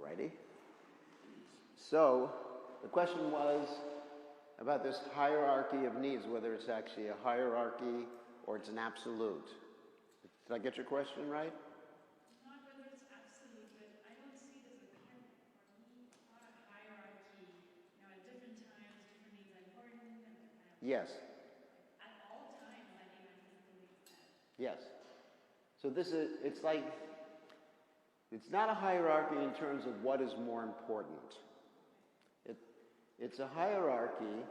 Alrighty. So, the question was about this hierarchy of needs, whether it's actually a hierarchy or it's an absolute. Did I get your question right? Not whether it's absolute, but I don't see it as a not a hierarchy. You know, at different times, different needs are important. Yes. At all times, I need my physical needs met. Yes. So it's not a hierarchy in terms of what is more important. It's a hierarchy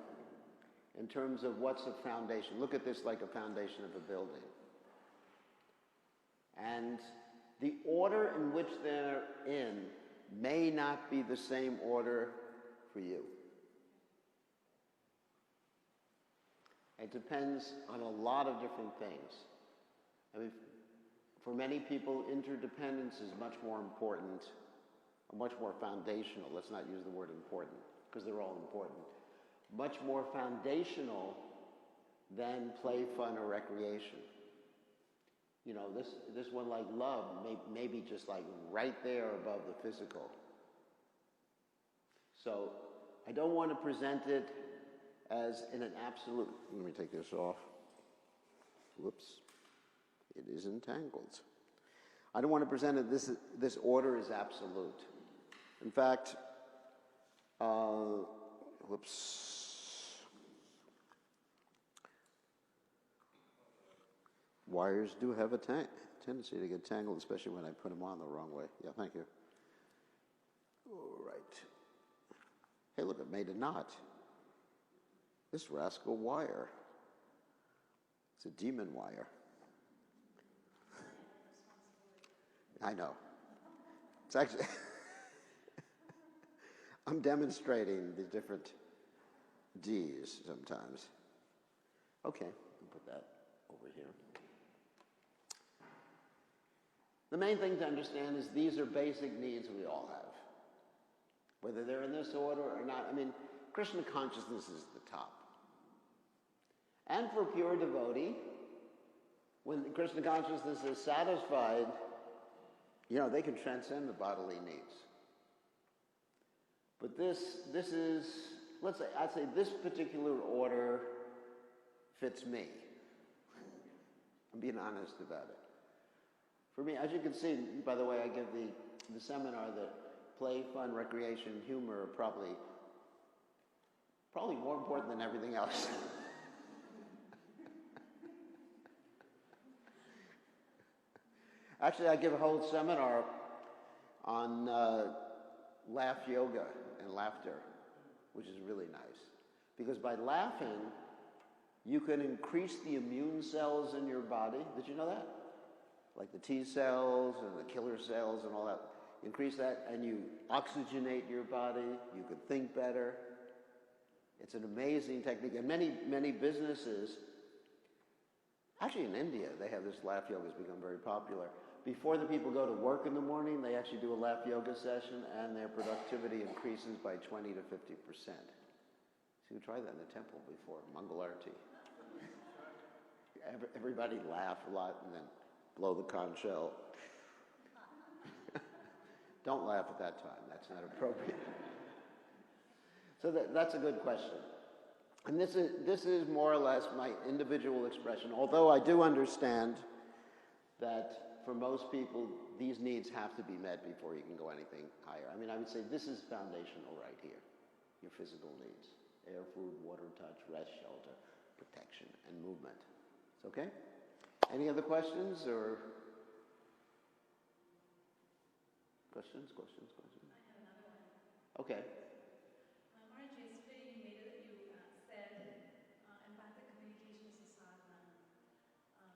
in terms of what's the foundation. Look at this like a foundation of a building. And the order in which they're in may not be the same order for you. It depends on a lot of different things. I mean, for many people, interdependence is much more important, or much more foundational. Let's not use the word important, because they're all important. Much more foundational than play, fun, or recreation. You know, this one like love may be just like right there above the physical. So I don't want to present it as in an absolute. Let me take this off. Whoops. It is entangled. I don't want to present it this order is absolute. In fact, whoops. Wires do have a tendency to get tangled, especially when I put them on the wrong way. Yeah, thank you. All right. Hey, look, it made a knot. This rascal wire. It's a demon wire. I know. It's actually, I'm demonstrating the different D's sometimes. Okay, I'll put that over here. The main thing to understand is these are basic needs we all have. Whether they're in this order or not, I mean, Krishna consciousness is the top. And for a pure devotee, when Krishna consciousness is satisfied, you know, they can transcend the bodily needs. But this is, I'd say this particular order fits me. I'm being honest about it. For me, as you can see, by the way, I give the seminar that play, fun, recreation, humor are probably more important than everything else. Actually, I give a whole seminar on laugh yoga and laughter, which is really nice. Because by laughing, you can increase the immune cells in your body. Did you know that? Like the T cells and the killer cells and all that. You increase that and you oxygenate your body. You can think better. It's an amazing technique. And many businesses, actually in India, they have this laugh yoga has become very popular. Before the people go to work in the morning, they actually do a laugh yoga session and their productivity increases by 20 to 50%. So you try that in the temple before, Mangal Arati. Everybody laugh a lot and then blow the conch shell. Don't laugh at that time, that's not appropriate. So that's a good question. And this is more or less my individual expression, although I do understand that for most people, these needs have to be met before you can go anything higher. I mean, I would say this is foundational right here, your physical needs. Air, food, water, touch, rest, shelter, protection, and movement. It's okay? Any other questions or? Questions? I have another one. Okay. Maharaj, yesterday you said empathic communication is a sadhana.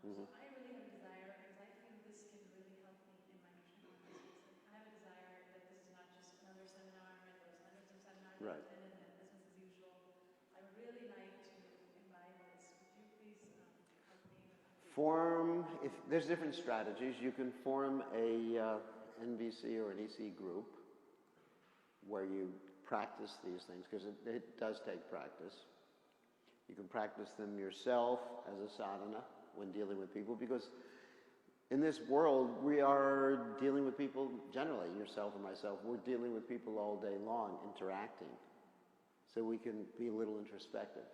So I really have a desire, because I feel this can really help me in my Krishna consciousness. I have a desire that this is not just another seminar, and there's hundreds of seminars I attended and business as usual. I would really like to imbibe this. Would you please help me? If there's different strategies, you can form a NVC or an EC group where you practice these things, because it does take practice. You can practice them yourself as a sadhana when dealing with people, because in this world, we are dealing with people, generally, yourself and myself, we're dealing with people all day long, interacting. So we can be a little introspective.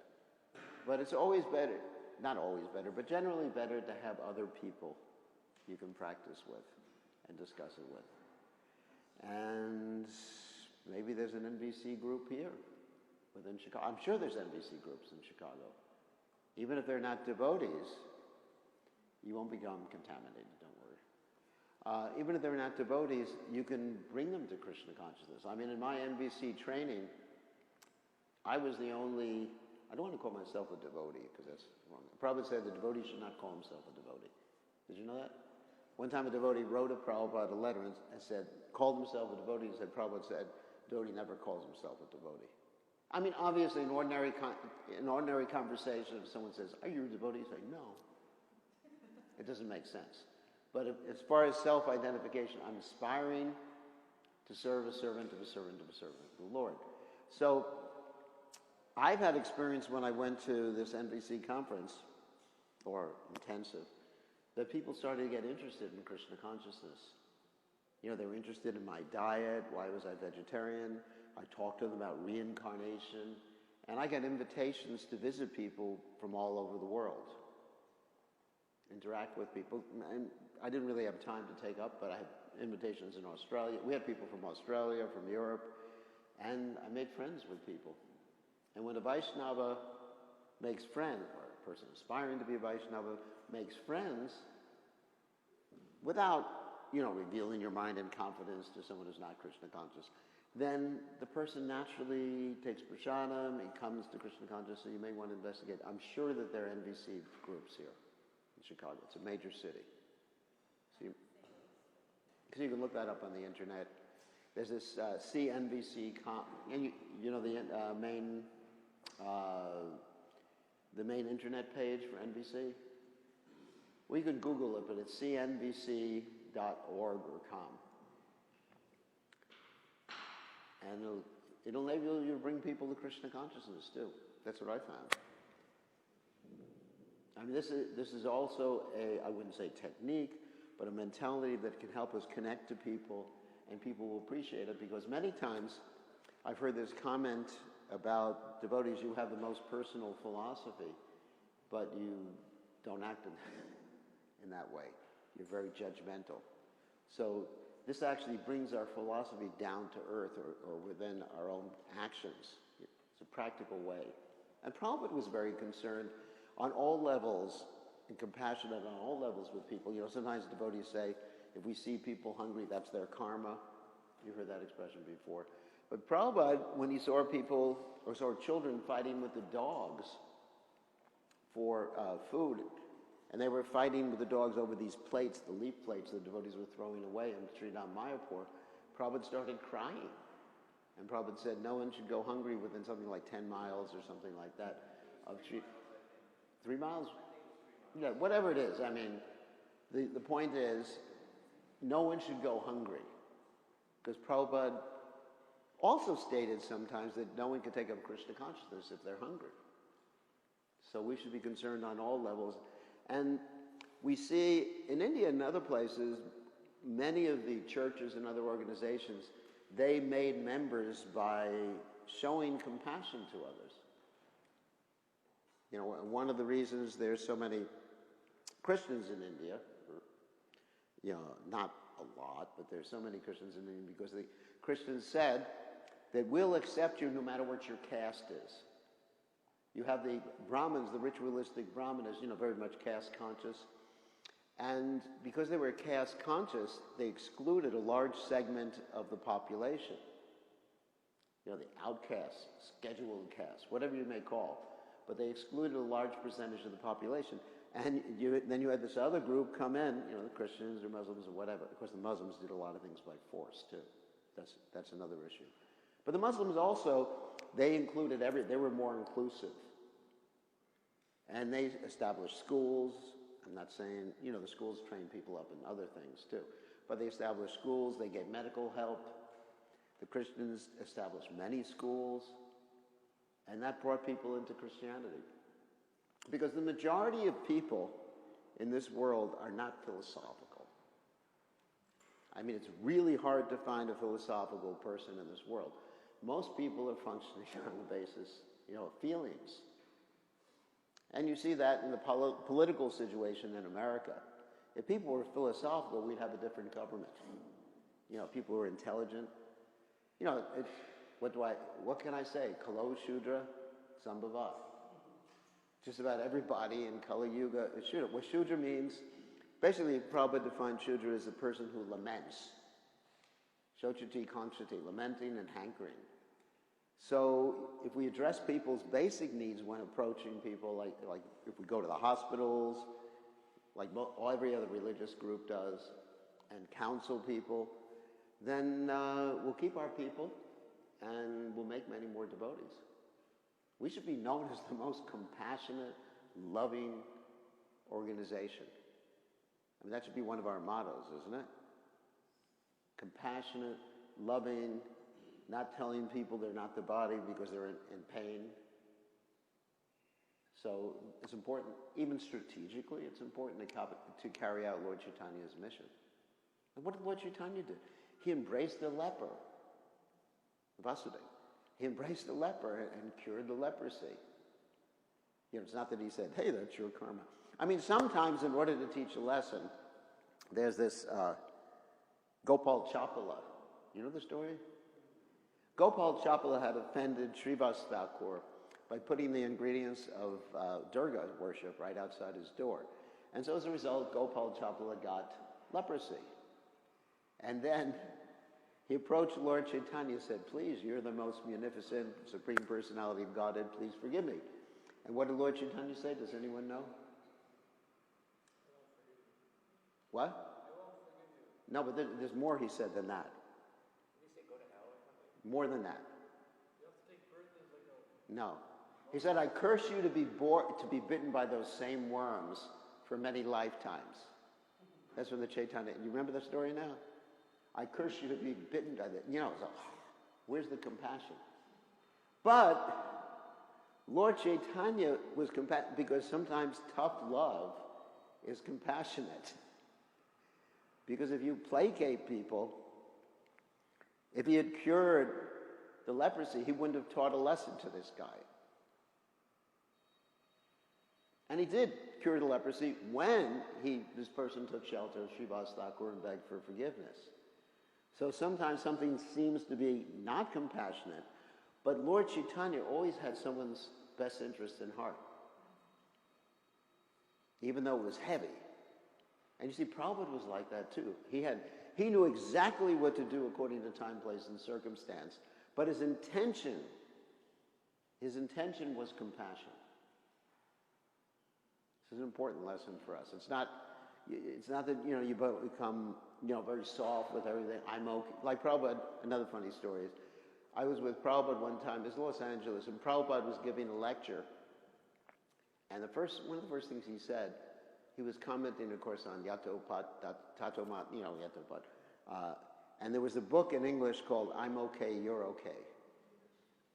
But it's always better, not always better, but generally better to have other people you can practice with and discuss it with. And maybe there's an NVC group here within Chicago. I'm sure there's NVC groups in Chicago. Even if they're not devotees, you won't become contaminated, don't worry. Even if they're not devotees, you can bring them to Krishna consciousness. I mean, in my NVC training, I was the only, I don't want to call myself a devotee because that's wrong. Prabhupada said the devotee should not call himself a devotee. Did you know that? One time a devotee wrote a Prabhupada a letter and said, called himself a devotee, and said, Prabhupada said, devotee never calls himself a devotee. I mean, obviously, in ordinary conversation, if someone says, are you a devotee? You say, no. It doesn't make sense. But as far as self-identification, I'm aspiring to serve a servant of a servant of a servant of the Lord. So I've had experience when I went to this NVC conference, or intensive, that people started to get interested in Krishna consciousness. You know, they were interested in my diet, why was I vegetarian, I talked to them about reincarnation, and I got invitations to visit people from all over the world, interact with people, and I didn't really have time to take up, but I had invitations in Australia. We had people from Australia, from Europe, and I made friends with people. And when a Vaishnava makes friends, or a person aspiring to be a Vaishnava makes friends, without, you know, revealing your mind in confidence to someone who's not Krishna conscious, then the person naturally takes prasadam, he comes to Krishna conscious, so you may want to investigate. I'm sure that there are NVC groups here in Chicago. It's a major city. So you can look that up on the internet. There's this CNVC, and you know the main internet page for NVC? Well, you can Google it, but it's cnvc.org or com. And it'll enable you to bring people to Krishna consciousness too. That's what I found. I mean, this is also I wouldn't say technique, but a mentality that can help us connect to people, and people will appreciate it, because many times I've heard this comment about devotees, you have the most personal philosophy, but you don't act in that way. You're very judgmental. So this actually brings our philosophy down to earth, or within our own actions. It's a practical way. And Prabhupada was very concerned on all levels, and compassionate on all levels with people. You know, sometimes devotees say, if we see people hungry, that's their karma. You've heard that expression before. But Prabhupada, when he saw people, or saw children fighting with the dogs for food, and they were fighting with the dogs over these plates, the leaf plates the devotees were throwing away in Sridham Mayapur, Prabhupada started crying. And Prabhupada said no one should go hungry within something like 10 miles or something like that of 3 miles? Yeah, whatever it is. I mean, the point is, no one should go hungry. Because Prabhupada also stated sometimes that no one can take up Krishna consciousness if they're hungry. So we should be concerned on all levels. And we see in India and other places, many of the churches and other organizations, they made members by showing compassion to others. You know, one of the reasons there's so many Christians in India, you know, not a lot, but there's so many Christians in India because the Christians said that we'll accept you no matter what your caste is. You have the Brahmins, the ritualistic Brahmanas, you know, very much caste conscious. And because they were caste conscious, they excluded a large segment of the population. You know, the outcasts, scheduled castes, whatever you may call. But they excluded a large percentage of the population. And then you had this other group come in, you know, the Christians or Muslims or whatever. Of course, the Muslims did a lot of things by force, too. That's another issue. But the Muslims also, they included they were more inclusive. And they established schools. I'm not saying, you know, the schools train people up in other things, too. But they established schools. They gave medical help. The Christians established many schools. And that brought people into Christianity. Because the majority of people in this world are not philosophical. I mean, it's really hard to find a philosophical person in this world. Most people are functioning on the basis, of feelings. And you see that in the political situation in America. If people were philosophical, we'd have a different government. People who are intelligent. What can I say? Kalo Shudra Sambhava. Just about everybody in Kali Yuga is Shudra. What Shudra means, basically Prabhupada defined Shudra as a person who laments. Shochati Konchati, lamenting and hankering. So if we address people's basic needs when approaching people, like if we go to the hospitals, like every other religious group does, and counsel people, then we'll keep our people and we'll make many more devotees. We should be known as the most compassionate, loving organization. I mean, that should be one of our mottos, isn't it? Compassionate, loving, not telling people they're not the body because they're in pain. So it's important, even strategically, it's important to carry out Lord Chaitanya's mission. And what did Lord Chaitanya do? He embraced the leper, Vasudeva. He embraced the leper and cured the leprosy. It's not that he said, hey, that's your karma. I mean, sometimes in order to teach a lesson, there's this Gopal Chapala. You know the story? Gopal Chapala had offended Srivas Thakur by putting the ingredients of Durga worship right outside his door. And so as a result, Gopal Chapala got leprosy. And then he approached Lord Chaitanya and said, please, you're the most munificent Supreme Personality of Godhead, please forgive me. And what did Lord Chaitanya say? Does anyone know? What? No, but there's more he said than that. Did he say go to hell or something? More than that. You have to take birth as like a... No. He said, I curse you to be bitten by those same worms for many lifetimes. That's from the Chaitanya. You remember the story now? I curse you to be bitten by that. So, where's the compassion? But Lord Chaitanya was compassionate because sometimes tough love is compassionate. Because if you placate people, if he had cured the leprosy, he wouldn't have taught a lesson to this guy. And he did cure the leprosy when this person took shelter of Srivas Thakur and begged for forgiveness. So sometimes something seems to be not compassionate, but Lord Chaitanya always had someone's best interest in heart, even though it was heavy. And you see, Prabhupada was like that too. He knew exactly what to do according to time, place, and circumstance, but his intention was compassion. This is an important lesson for us. It's not that, you become, very soft with everything. I'm okay. Like Prabhupada, another funny story is, I was with Prabhupada one time, this is Los Angeles, and Prabhupada was giving a lecture. And one of the first things he said, he was commenting, of course, on Yatopat, Tatomat, Yatopat. And there was a book in English called I'm Okay, You're Okay.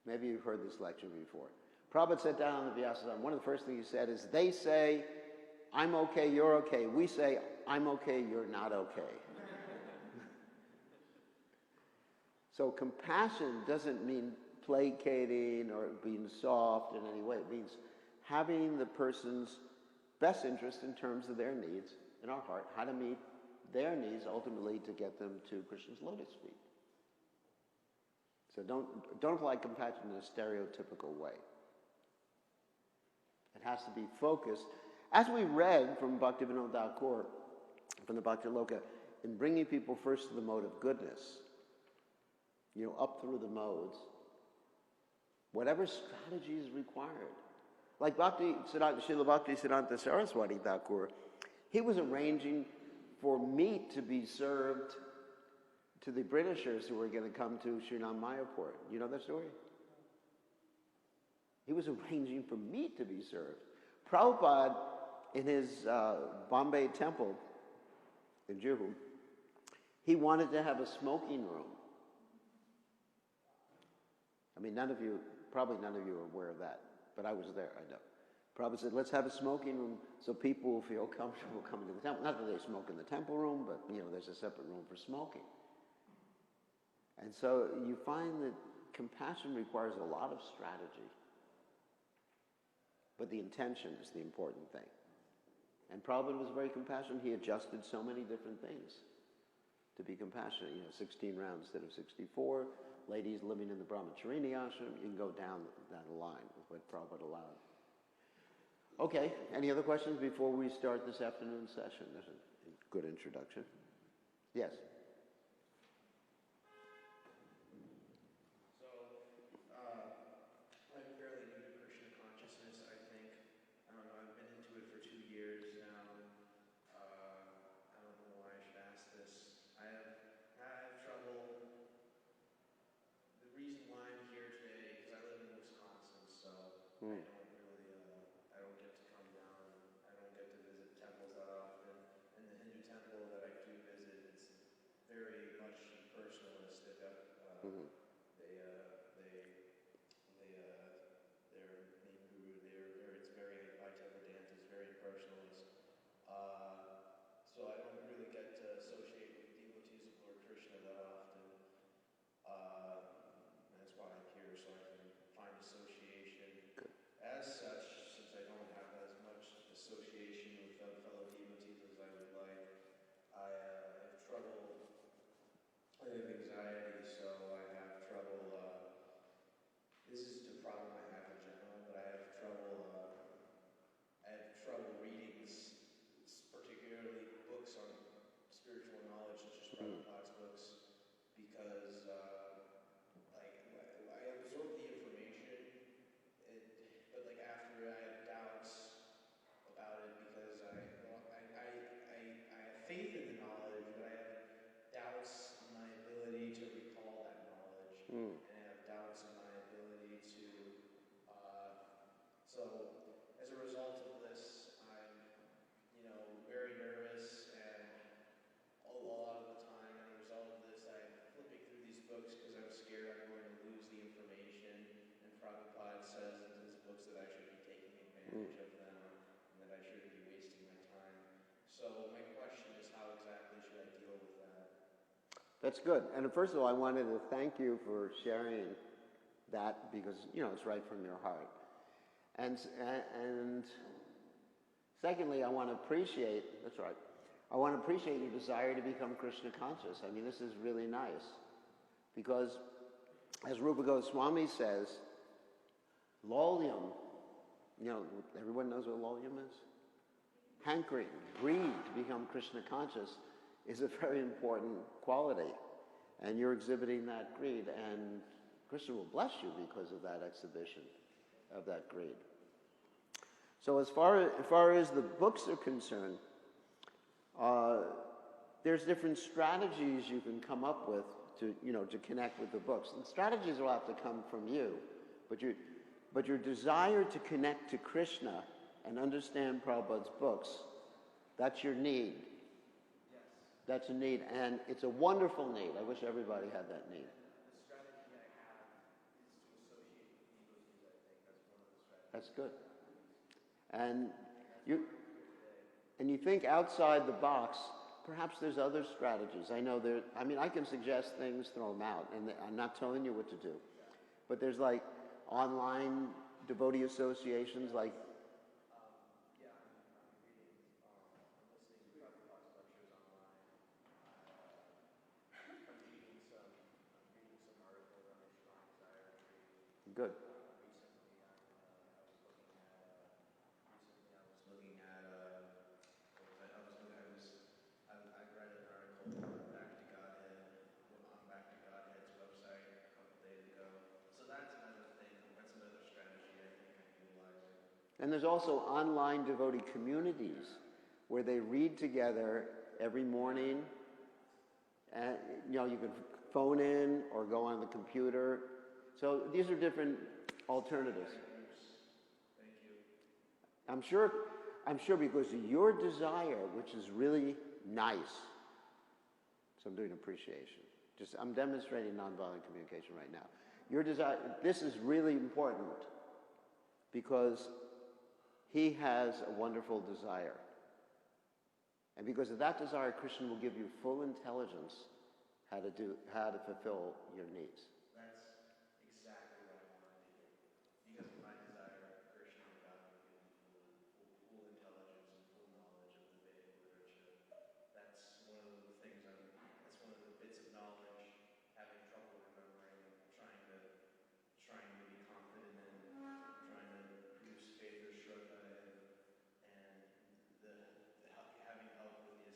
Maybe you've heard this lecture before. Prabhupada sat down on the Vyasasana. One of the first things he said is, they say, I'm okay, you're okay. We say, I'm okay, you're not okay. So compassion doesn't mean placating or being soft in any way. It means having the person's best interest in terms of their needs in our heart, how to meet their needs ultimately to get them to Krishna's lotus feet. So don't apply compassion in a stereotypical way. It has to be focused. As we read from Bhaktivinoda Thakur, from the Bhakti Loka, in bringing people first to the mode of goodness, up through the modes, whatever strategy is required. Like Srila Bhakti Siddhanta Saraswati Thakur, he was arranging for meat to be served to the Britishers who were going to come to Srinam Mayapur. You know that story? He was arranging for meat to be served. Prabhupada, in his Bombay temple in Juhu, he wanted to have a smoking room. I mean, probably none of you are aware of that, but I was there, I know. Prabhupada said, let's have a smoking room so people will feel comfortable coming to the temple. Not that they smoke in the temple room, but there's a separate room for smoking. And so you find that compassion requires a lot of strategy. But the intention is the important thing. And Prabhupada was very compassionate. He adjusted so many different things to be compassionate. 16 rounds instead of 64. Ladies living in the Brahmacharini ashram. You can go down that line with what Prabhupada allowed. Okay, any other questions before we start this afternoon session? There's a good introduction. Yes? I'm fairly new to Krishna consciousness, I think. I don't know, I've been into it for 2 years now. I don't know why I should ask this. I have trouble. The reason why I'm here today, because I live in Wisconsin, so I don't get to come down. I don't get to visit temples that often. And the Hindu temple that I do visit, it's very much personalist. They've got, it's very Vaidyanatha, it's very personalist. So I don't really get to associate with devotees of Lord Krishna that often. That's why I'm here, so I can find association. Good. As such, since I don't have as much association with fellow devotees as I would like, I have trouble. I have anxiety, so I have trouble. This is a problem I have in general, but I have trouble. Reading, particularly books on spiritual knowledge, such as Prabhupada's books, because I absorb the information, but after I have doubts about it, because I have faith in the knowledge, but I have doubts in my ability to recall that knowledge, and I have doubts in my ability to. So as a result of this, I'm very nervous, and a lot of the time, as a result of this, I'm flipping through these books because I'm scared I'm going to lose the information. And Prabhupada says in his books that I should be taking advantage of them, and that I shouldn't be wasting my time. So my question is, how exactly should I deal with that? That's good. And first of all, I wanted to thank you for sharing that because, it's right from your heart. And secondly, I want to appreciate your desire to become Krishna conscious. I mean, this is really nice. Because, as Rupa Goswami says, lolyum, everyone knows what lolyum is? Hankering, greed to become Krishna conscious is a very important quality. And you're exhibiting that greed, and Krishna will bless you because of that exhibition of that greed. So as far as the books are concerned, there's different strategies you can come up with to connect with the books. And strategies will have to come from you, but your desire to connect to Krishna and understand Prabhupada's books, that's your need. Yes. That's a need, and it's a wonderful need. I wish everybody had that need. The strategy I have is to associate with devotees, I think. That's one of the strategies. That's good. And you think outside the box, perhaps there's other strategies. I can suggest things, throw them out, and I'm not telling you what to do. But there's online devotee associations I'm listening to Prabhupada's lectures online. I'm reading some articles on Ishmael anxiety. Good. I read an article on Back to Godhead, on Back to Godhead's website a couple days ago. So that's another thing. That's another strategy I think I'm utilizing. And there's also online devotee communities where they read together every morning. And, you can phone in or go on the computer. So these are different alternatives. Thank you. I'm sure because of your desire, which is really nice. So I'm doing appreciation. I'm demonstrating nonviolent communication right now. Your desire, this is really important because he has a wonderful desire. And because of that desire, Krishna will give you full intelligence how to fulfill your needs. That's exactly what I wanted to hear. Because of my desire, Krishna and God will give me full intelligence and full knowledge of the Vedic literature. That's one of the things that's one of the bits of knowledge, having trouble remembering, trying to be confident in, trying to produce faith or shraddha and having help with the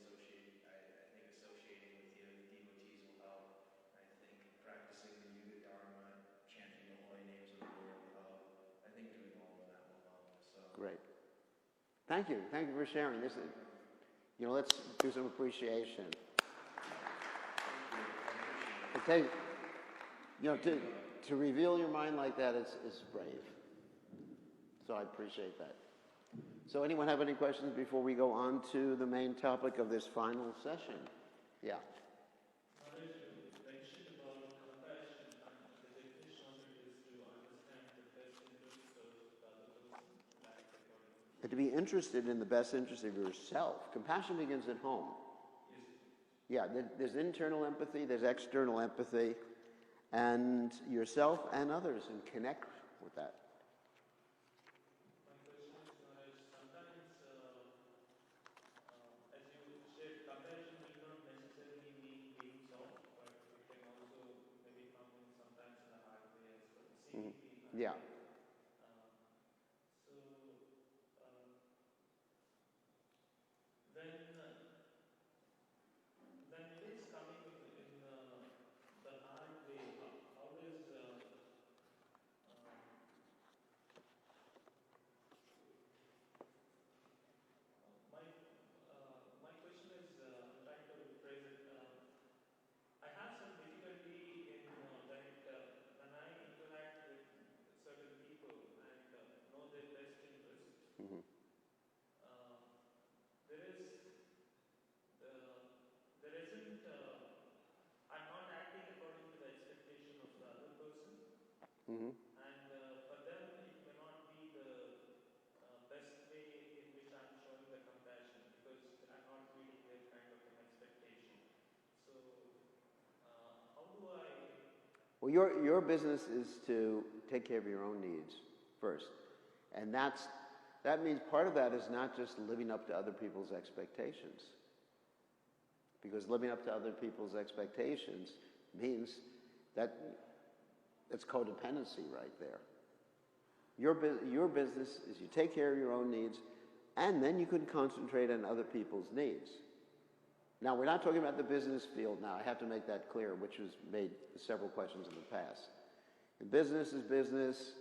I think associating with the devotees will help. I think practicing the Yuga Dharma, chanting the holy names of the Lord will help. I think doing all of that will help. So Great. Thank you. Thank you for sharing. This is, let's do some appreciation. To reveal your mind like that is brave. So I appreciate that. So anyone have any questions before we go on to the main topic of this final session? Yeah. Maharaj, you mentioned about compassion, and the definition of it is to understand the best interest of the other person, like according to... And to be interested in the best interest of yourself. Compassion begins at home. Yes. Yeah, there's internal empathy, there's external empathy, and yourself and others, and connect with that. My question is, Maharaj, sometimes, as you said, compassion need not necessarily mean being soft, but it can also maybe come in sometimes in a hard way as well, seemingly hard Yeah. way. So, when it is coming in the hard way, how does my question is, I'm trying to phrase it. I have some difficulty in when I interact with certain people and know their best interest. Mm-hmm. There isn't. I'm not acting according to the expectation of the other person, Mm-hmm. and for them it may not be the best way in which I'm showing the compassion because I'm not meeting their kind of an expectation. So, how do I? Well, your business is to take care of your own needs first. And that means part of that is not just living up to other people's expectations. Because living up to other people's expectations means that it's codependency right there. Your business is you take care of your own needs, and then you can concentrate on other people's needs. Now, we're not talking about the business field now. I have to make that clear, which was made several questions in the past. And business is business.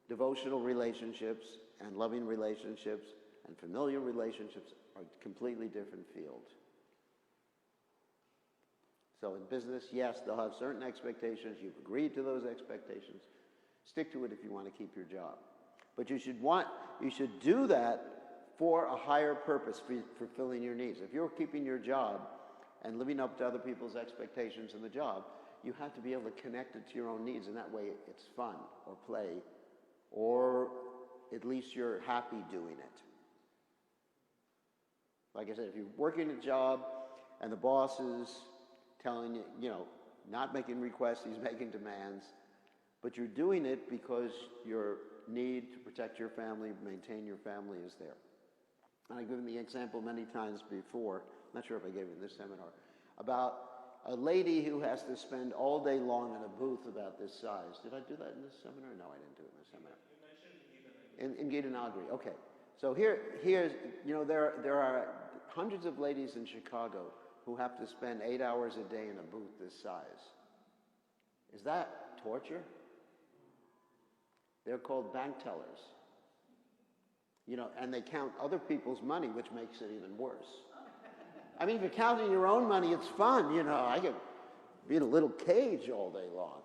Devotional relationships and loving relationships and familial relationships are completely different fields. So in business, yes, they'll have certain expectations. You've agreed to those expectations. Stick to it if you want to keep your job. But you should do that for a higher purpose, for fulfilling your needs. If you're keeping your job and living up to other people's expectations in the job, you have to be able to connect it to your own needs, and that way it's fun or play, or at least you're happy doing it. Like I said, if you're working a job and the boss is telling you, not making requests, he's making demands, but you're doing it because your need to protect your family, maintain your family is there. And I've given the example many times before, I'm not sure if I gave it in this seminar, about a lady who has to spend all day long in a booth about this size. Did I do that in this seminar? No, I didn't do it in this seminar. You mentioned Gita Nagari. In Gita Nagari, okay. So here's, there are hundreds of ladies in Chicago who have to spend 8 hours a day in a booth this size. Is that torture? They're called bank tellers. And they count other people's money, which makes it even worse. I mean, if you're counting your own money, it's fun, I could be in a little cage all day long.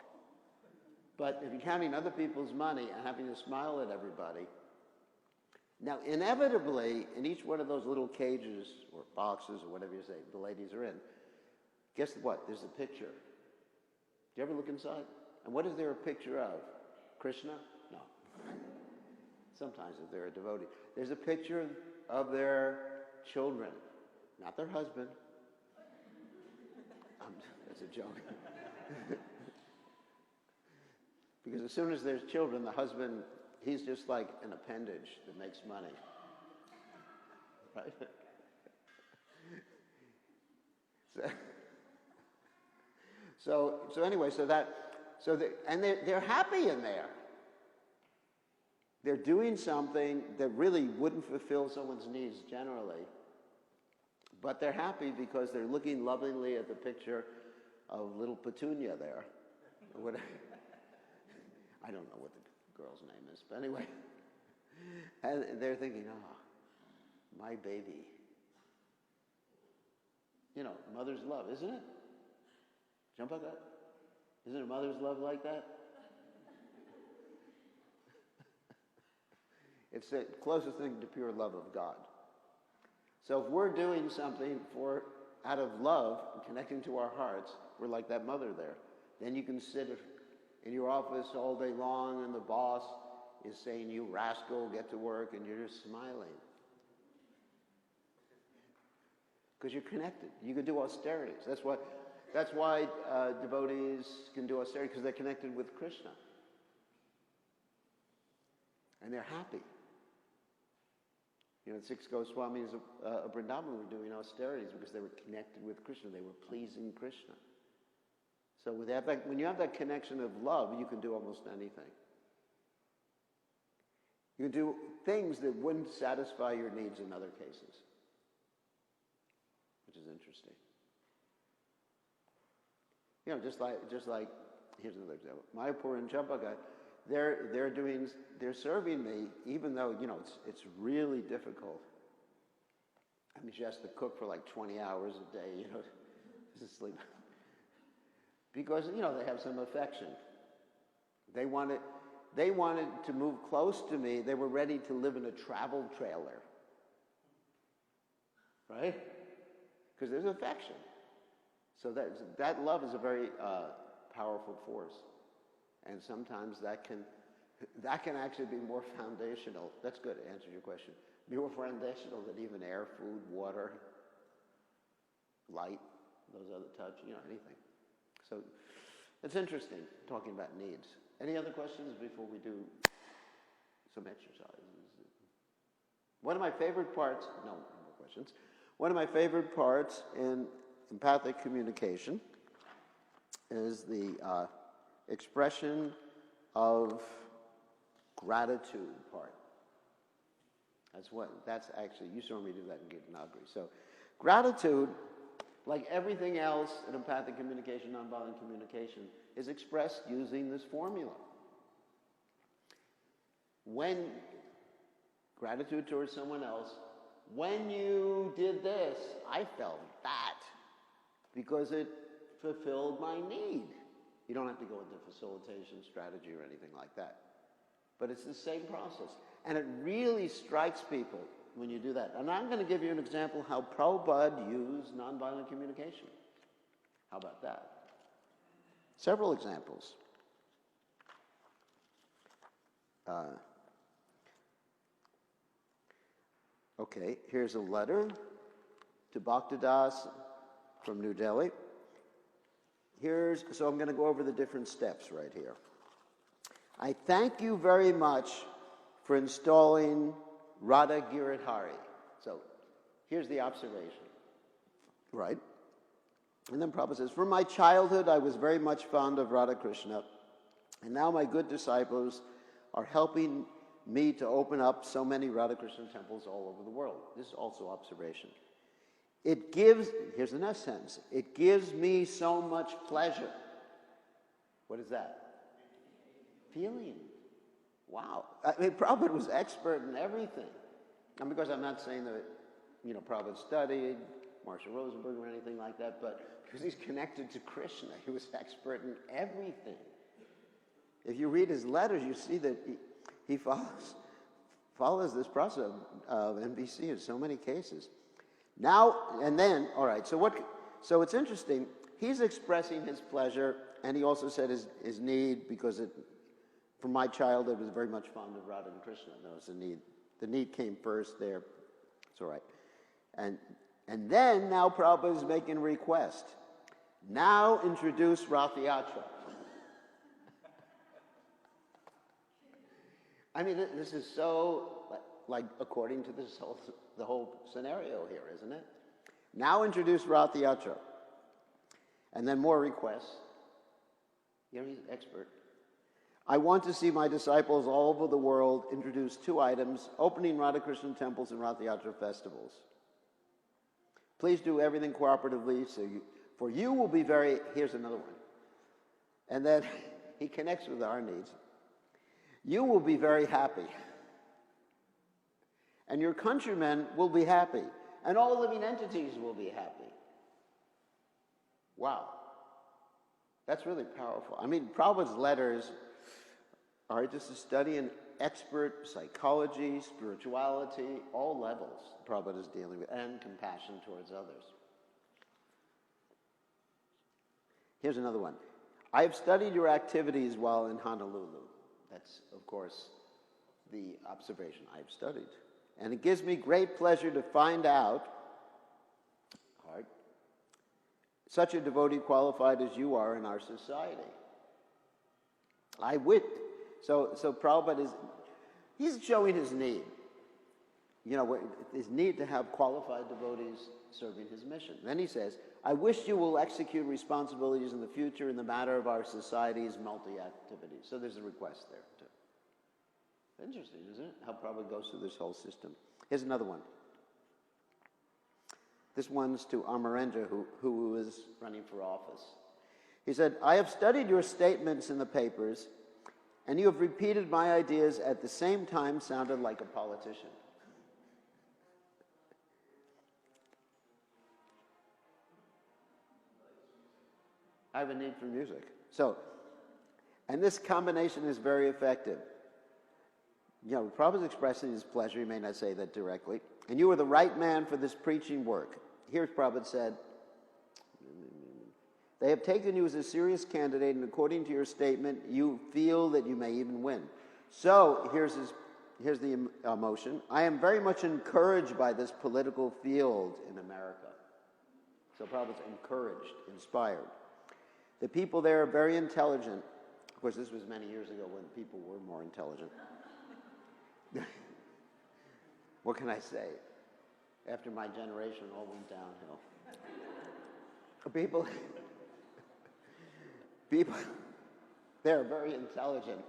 But if you're counting other people's money and having to smile at everybody, now inevitably, in each one of those little cages, or boxes, or whatever you say, the ladies are in, guess what? There's a picture. Do you ever look inside? And what is there a picture of? Krishna? No. Sometimes if they're a devotee. There's a picture of their children, not their husband. That's a joke. Because as soon as there's children, the husband, he's just like an appendage that makes money. Right? So anyway, and they're happy in there. They're doing something that really wouldn't fulfill someone's needs generally, but they're happy because they're looking lovingly at the picture of little Petunia there. I don't know what the girl's name is, but anyway. And they're thinking, oh, my baby. You know, mother's love, isn't it? Champaka? Isn't a mother's love like that? It's the closest thing to pure love of God. So if we're doing something out of love, connecting to our hearts, we're like that mother there. Then you can sit in your office all day long and the boss is saying, you rascal, get to work, and you're just smiling. Because you're connected. You can do austerities. That's why devotees can do austerity, because they're connected with Krishna. And they're happy. You know, the 6 Goswamis of Vrindavan were doing austerities because they were connected with Krishna. They were pleasing Krishna. So when you have that connection of love, you can do almost anything. You can do things that wouldn't satisfy your needs in other cases, which is interesting. You know, just like here's another example. Mayapur and Champaka, they're serving me, even though, you know, it's really difficult. I mean, she has to cook for like 20 hours a day, you know, just sleep. Because, you know, they have some affection. They wanted to move close to me. They were ready to live in a travel trailer. Right? Because there's affection. So that love is a very powerful force. And sometimes that can actually be more foundational. That's good, to answer your question. Be more foundational than even air, food, water, light, those other touch, you know, anything. So it's interesting talking about needs. Any other questions before we do some exercises? One of my favorite parts, no more questions. One of my favorite parts in empathic communication is the expression of gratitude part. That's actually, you saw me do that in Gitnagri. So gratitude, like everything else in empathic communication, nonviolent communication, is expressed using this formula. When gratitude towards someone else, when you did this, I felt that because it fulfilled my need. You don't have to go into facilitation strategy or anything like that. But it's the same process. And it really strikes people when you do that. And I'm going to give you an example how Prabhupada used nonviolent communication. How about that? Several examples. Okay, here's a letter to Bhaktidas from New Delhi. So I'm going to go over the different steps right here. I thank you very much for installing Radha Giridhari. So here's the observation, right? And then Prabhupada says, from my childhood, I was very much fond of Radha Krishna, and now my good disciples are helping me to open up so many Radha Krishna temples all over the world. This is also observation. Here's the next sentence, it gives me so much pleasure. What is that? Feeling. Wow. I mean, Prabhupada was expert in everything. And because I'm not saying that, you know, Prabhupada studied Marshall Rosenberg or anything like that, but because he's connected to Krishna, he was expert in everything. If you read his letters, you see that he follows this process of MBC in so many cases. Now, and then, all right, so it's interesting. He's expressing his pleasure, and he also said his need because from my childhood, was very much fond of Radha and Krishna. There was a need. The need came first there. It's all right. And then, now Prabhupada is making a request. Now introduce Rath Yatra. I mean, this is so, like, according to the whole scenario here, isn't it? Now introduce Rath Yatra. And then more requests. You know, he's an expert. I want to see my disciples all over the world introduce 2 items, opening Radha-Krishna temples and Rath Yatra festivals. Please do everything cooperatively, for you will be very, here's another one. And then he connects with our needs. You will be very happy. And your countrymen will be happy. And all living entities will be happy. Wow. That's really powerful. I mean, Prabhupada's letters are just a study in expert psychology, spirituality, all levels Prabhupada is dealing with, and compassion towards others. Here's another one. I have studied your activities while in Honolulu. That's, of course, the observation I've studied. And it gives me great pleasure to find out, such a devotee qualified as you are in our society. So Prabhupada he's showing his need. You know, his need to have qualified devotees serving his mission. Then he says, I wish you will execute responsibilities in the future in the matter of our society's multi-activities. So there's a request there, too. Interesting, isn't it? How Prabhupada goes through this whole system. Here's another one. This one's to Amarendra, who is running for office. He said, I have studied your statements in the papers, and you have repeated my ideas at the same time sounded like a politician. I have a need for music. And this combination is very effective. You know, Prabhupada's expressing his pleasure, he may not say that directly. And you are the right man for this preaching work. Here's Prabhupada said, they have taken you as a serious candidate, and according to your statement, you feel that you may even win. So, here's the emotion. I am very much encouraged by this political field in America. So Prabhupada's encouraged, inspired. The people there are very intelligent. Of course, this was many years ago when people were more intelligent. What can I say? After my generation, all went downhill. People, they're very intelligent,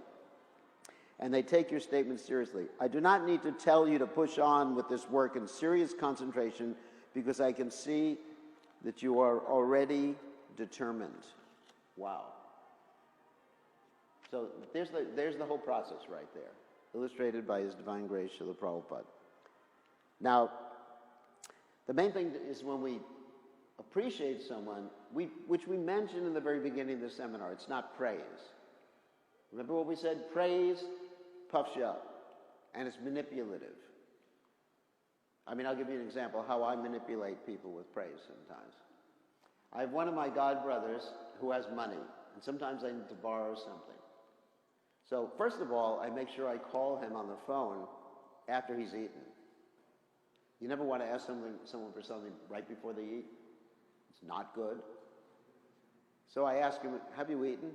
and they take your statements seriously. I do not need to tell you to push on with this work in serious concentration, because I can see that you are already determined. Wow. So there's the whole process right there, illustrated by His Divine Grace, Srila Prabhupada. Now, the main thing is when we appreciate someone, which we mentioned in the very beginning of the seminar, it's not praise. Remember what we said? Praise puffs you up, and it's manipulative. I mean, I'll give you an example how I manipulate people with praise sometimes. I have one of my godbrothers who has money, and sometimes I need to borrow something. So, first of all, I make sure I call him on the phone after he's eaten. You never want to ask someone for something right before they eat. It's not good. So I ask him, have you eaten?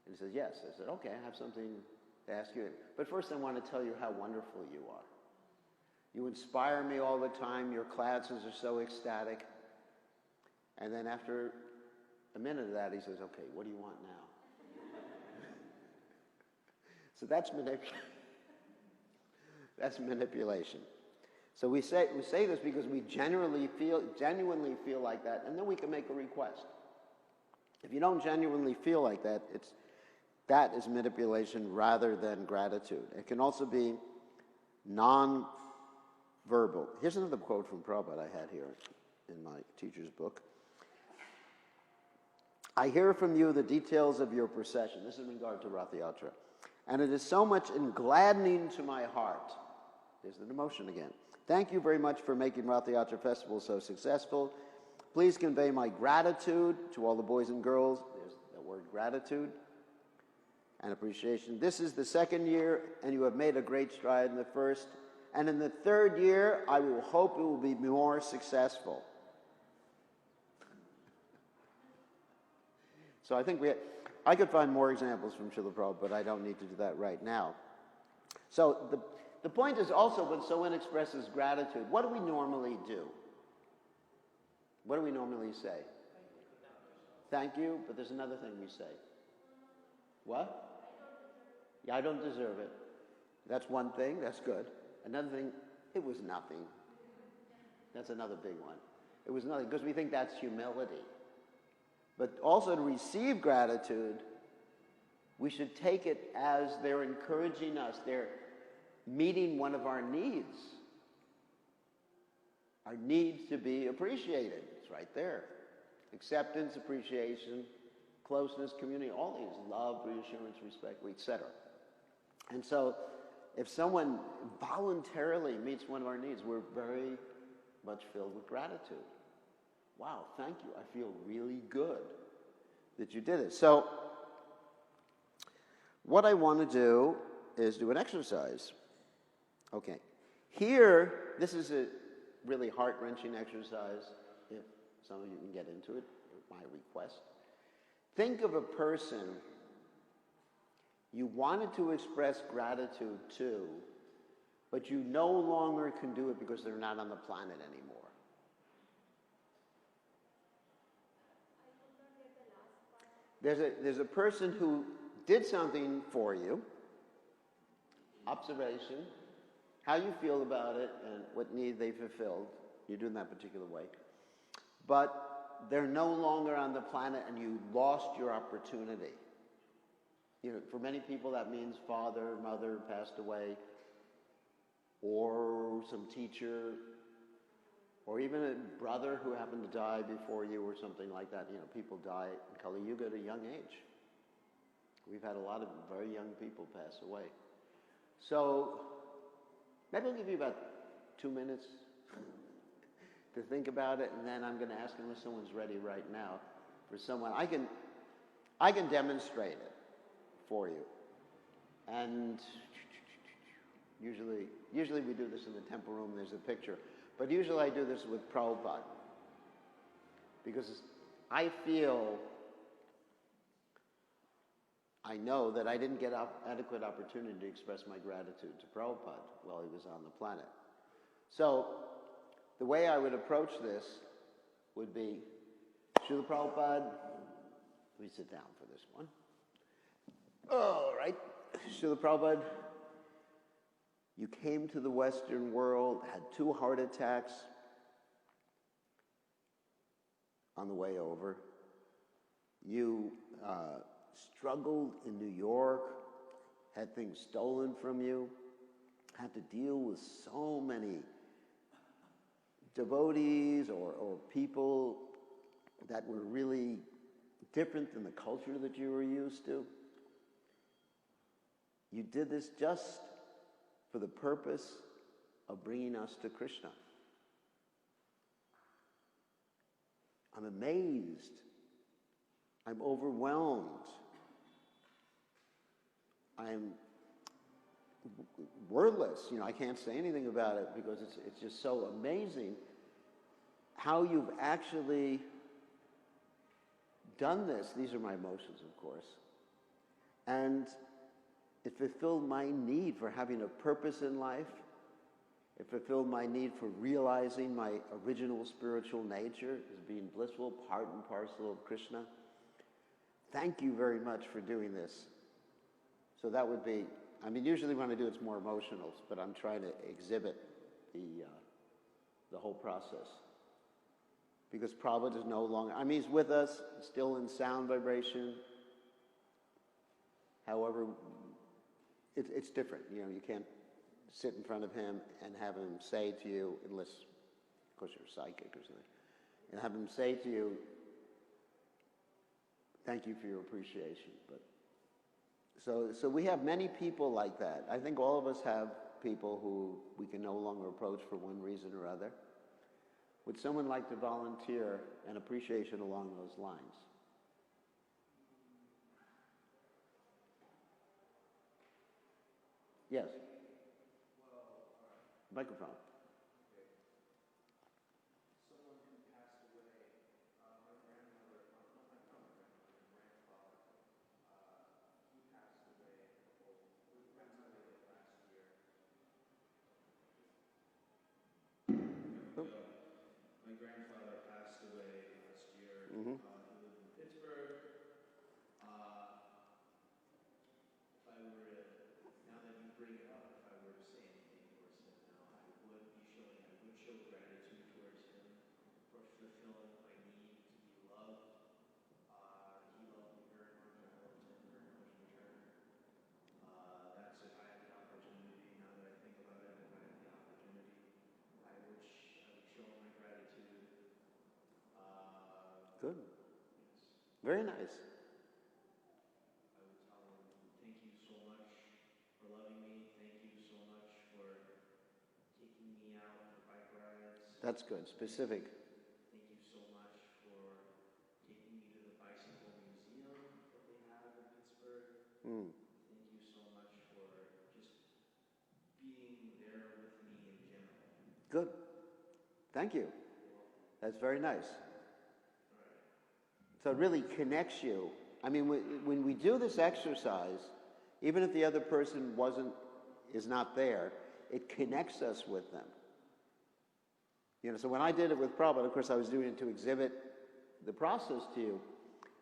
And he says, yes. I said, okay, I have something to ask you. But first I want to tell you how wonderful you are. You inspire me all the time. Your classes are so ecstatic. And then after a minute of that, he says, okay, what do you want now? So that's manipulation. That's manipulation. So we say this because we genuinely feel like that, and then we can make a request. If you don't genuinely feel like that, that is manipulation rather than gratitude. It can also be non-verbal. Here's another quote from Prabhupada I had here in my teacher's book. I hear from you the details of your procession. This is in regard to Rath Yatra. And it is so much gladdening to my heart. There's an emotion again. Thank you very much for making Rath Yatra Festival so successful. Please convey my gratitude to all the boys and girls. There's that word gratitude. and appreciation. This is the second year, and you have made a great stride in the first. And in the third year, I will hope it will be more successful. So I think I could find more examples from Srila Prabhupada, but I don't need to do that right now. So the point is also when someone expresses gratitude, what do we normally do? What do we normally say? Thank you, but there's another thing we say. What? Yeah, I don't deserve it. That's one thing, that's good. Another thing, it was nothing. That's another big one. It was nothing, because we think that's humility. But also to receive gratitude, we should take it as they're encouraging us. They're meeting one of our needs. Our needs to be appreciated. It's right there. Acceptance, appreciation, closeness, community, all these, love, reassurance, respect, etc. And so if someone voluntarily meets one of our needs, we're very much filled with gratitude. Wow, thank you. I feel really good that you did it. So what I want to do is do an exercise. Okay. Here, this is a really heart-wrenching exercise. If some of you can get into it, my request. Think of a person you wanted to express gratitude to, but you no longer can do it because they're not on the planet anymore. There's a person who did something for you, observation, how you feel about it, and what need they fulfilled. You do it in that particular way. But they're no longer on the planet and you lost your opportunity. You know, for many people that means father, mother passed away, or some teacher, or even a brother who happened to die before you or something like that. You know, people die in Kali Yuga at a young age. We've had a lot of very young people pass away. So maybe I'll give you about 2 minutes to think about it, and then I'm going to ask, unless someone's ready right now, for someone. I can demonstrate it for you. And usually we do this in the temple room, there's a picture. But usually I do this with Prabhupada. Because I know that I didn't get adequate opportunity to express my gratitude to Prabhupada while he was on the planet. So the way I would approach this would be, Srila Prabhupada, let me sit down for this one. All right, Srila Prabhupada, you came to the Western world, had 2 heart attacks on the way over. You struggled in New York, had things stolen from you, had to deal with so many devotees or people that were really different than the culture that you were used to. You did this just for the purpose of bringing us to Krishna. I'm amazed. I'm overwhelmed. I'm wordless. You know, I can't say anything about it because it's just so amazing how you've actually done this. These are my emotions, of course. And it fulfilled my need for having a purpose in life. It fulfilled my need for realizing my original spiritual nature as being blissful, part and parcel of Krishna. Thank you very much for doing this. So that would be, I mean, usually when I do it's more emotional, but I'm trying to exhibit the whole process. Because Prabhupada is no longer, I mean, he's with us, still in sound vibration. However, it's different. You know, you can't sit in front of him and have him say to you, unless, of course, you're psychic or something, and have him say to you, thank you for your appreciation. But so we have many people like that. I think all of us have people who we can no longer approach for one reason or other. Would someone like to volunteer an appreciation along those lines? Yes. Microphone. Someone who passed away, my grandmother, not my grandmother, my grandfather, he passed away last year. Oh. My grandfather passed away last year. Mm-hmm. He lived in Pittsburgh. If I were to, now that you bring it up, if I were to say anything towards him now, I would show gratitude towards him for fulfilling my need to be loved. He loved me very much. I loved him very much in return. That's if I had the opportunity. Now that I think about it, if I had the opportunity, I would show him my gratitude. Good. Yes. Very nice. I would tell him, thank you so much for loving me. Thank you so much for taking me out for bike rides. That's good. Specific. Thank you so much for taking me to the bicycle museum that they have in Pittsburgh. Mm. Thank you so much for just being there with me in general. Good. Thank you. That's very nice. So it really connects you. I mean, when we do this exercise, even if the other person is not there, it connects us with them. You know, so when I did it with Prabhupada, of course I was doing it to exhibit the process to you.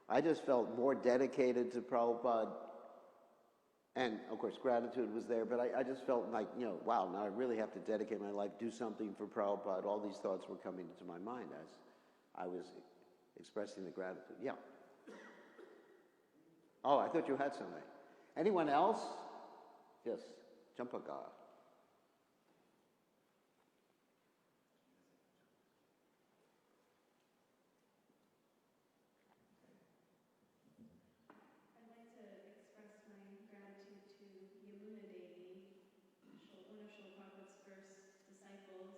I just felt more dedicated to Prabhupada. And of course gratitude was there, but I just felt like, you know, wow, now I really have to dedicate my life, do something for Prabhupada. All these thoughts were coming into my mind as I was expressing the gratitude. Yeah. Oh, I thought you had something. Anyone else? Yes, Champaka. I'd like to express my gratitude to Yamuna Devi, one of Srila Prabhupada's first disciples.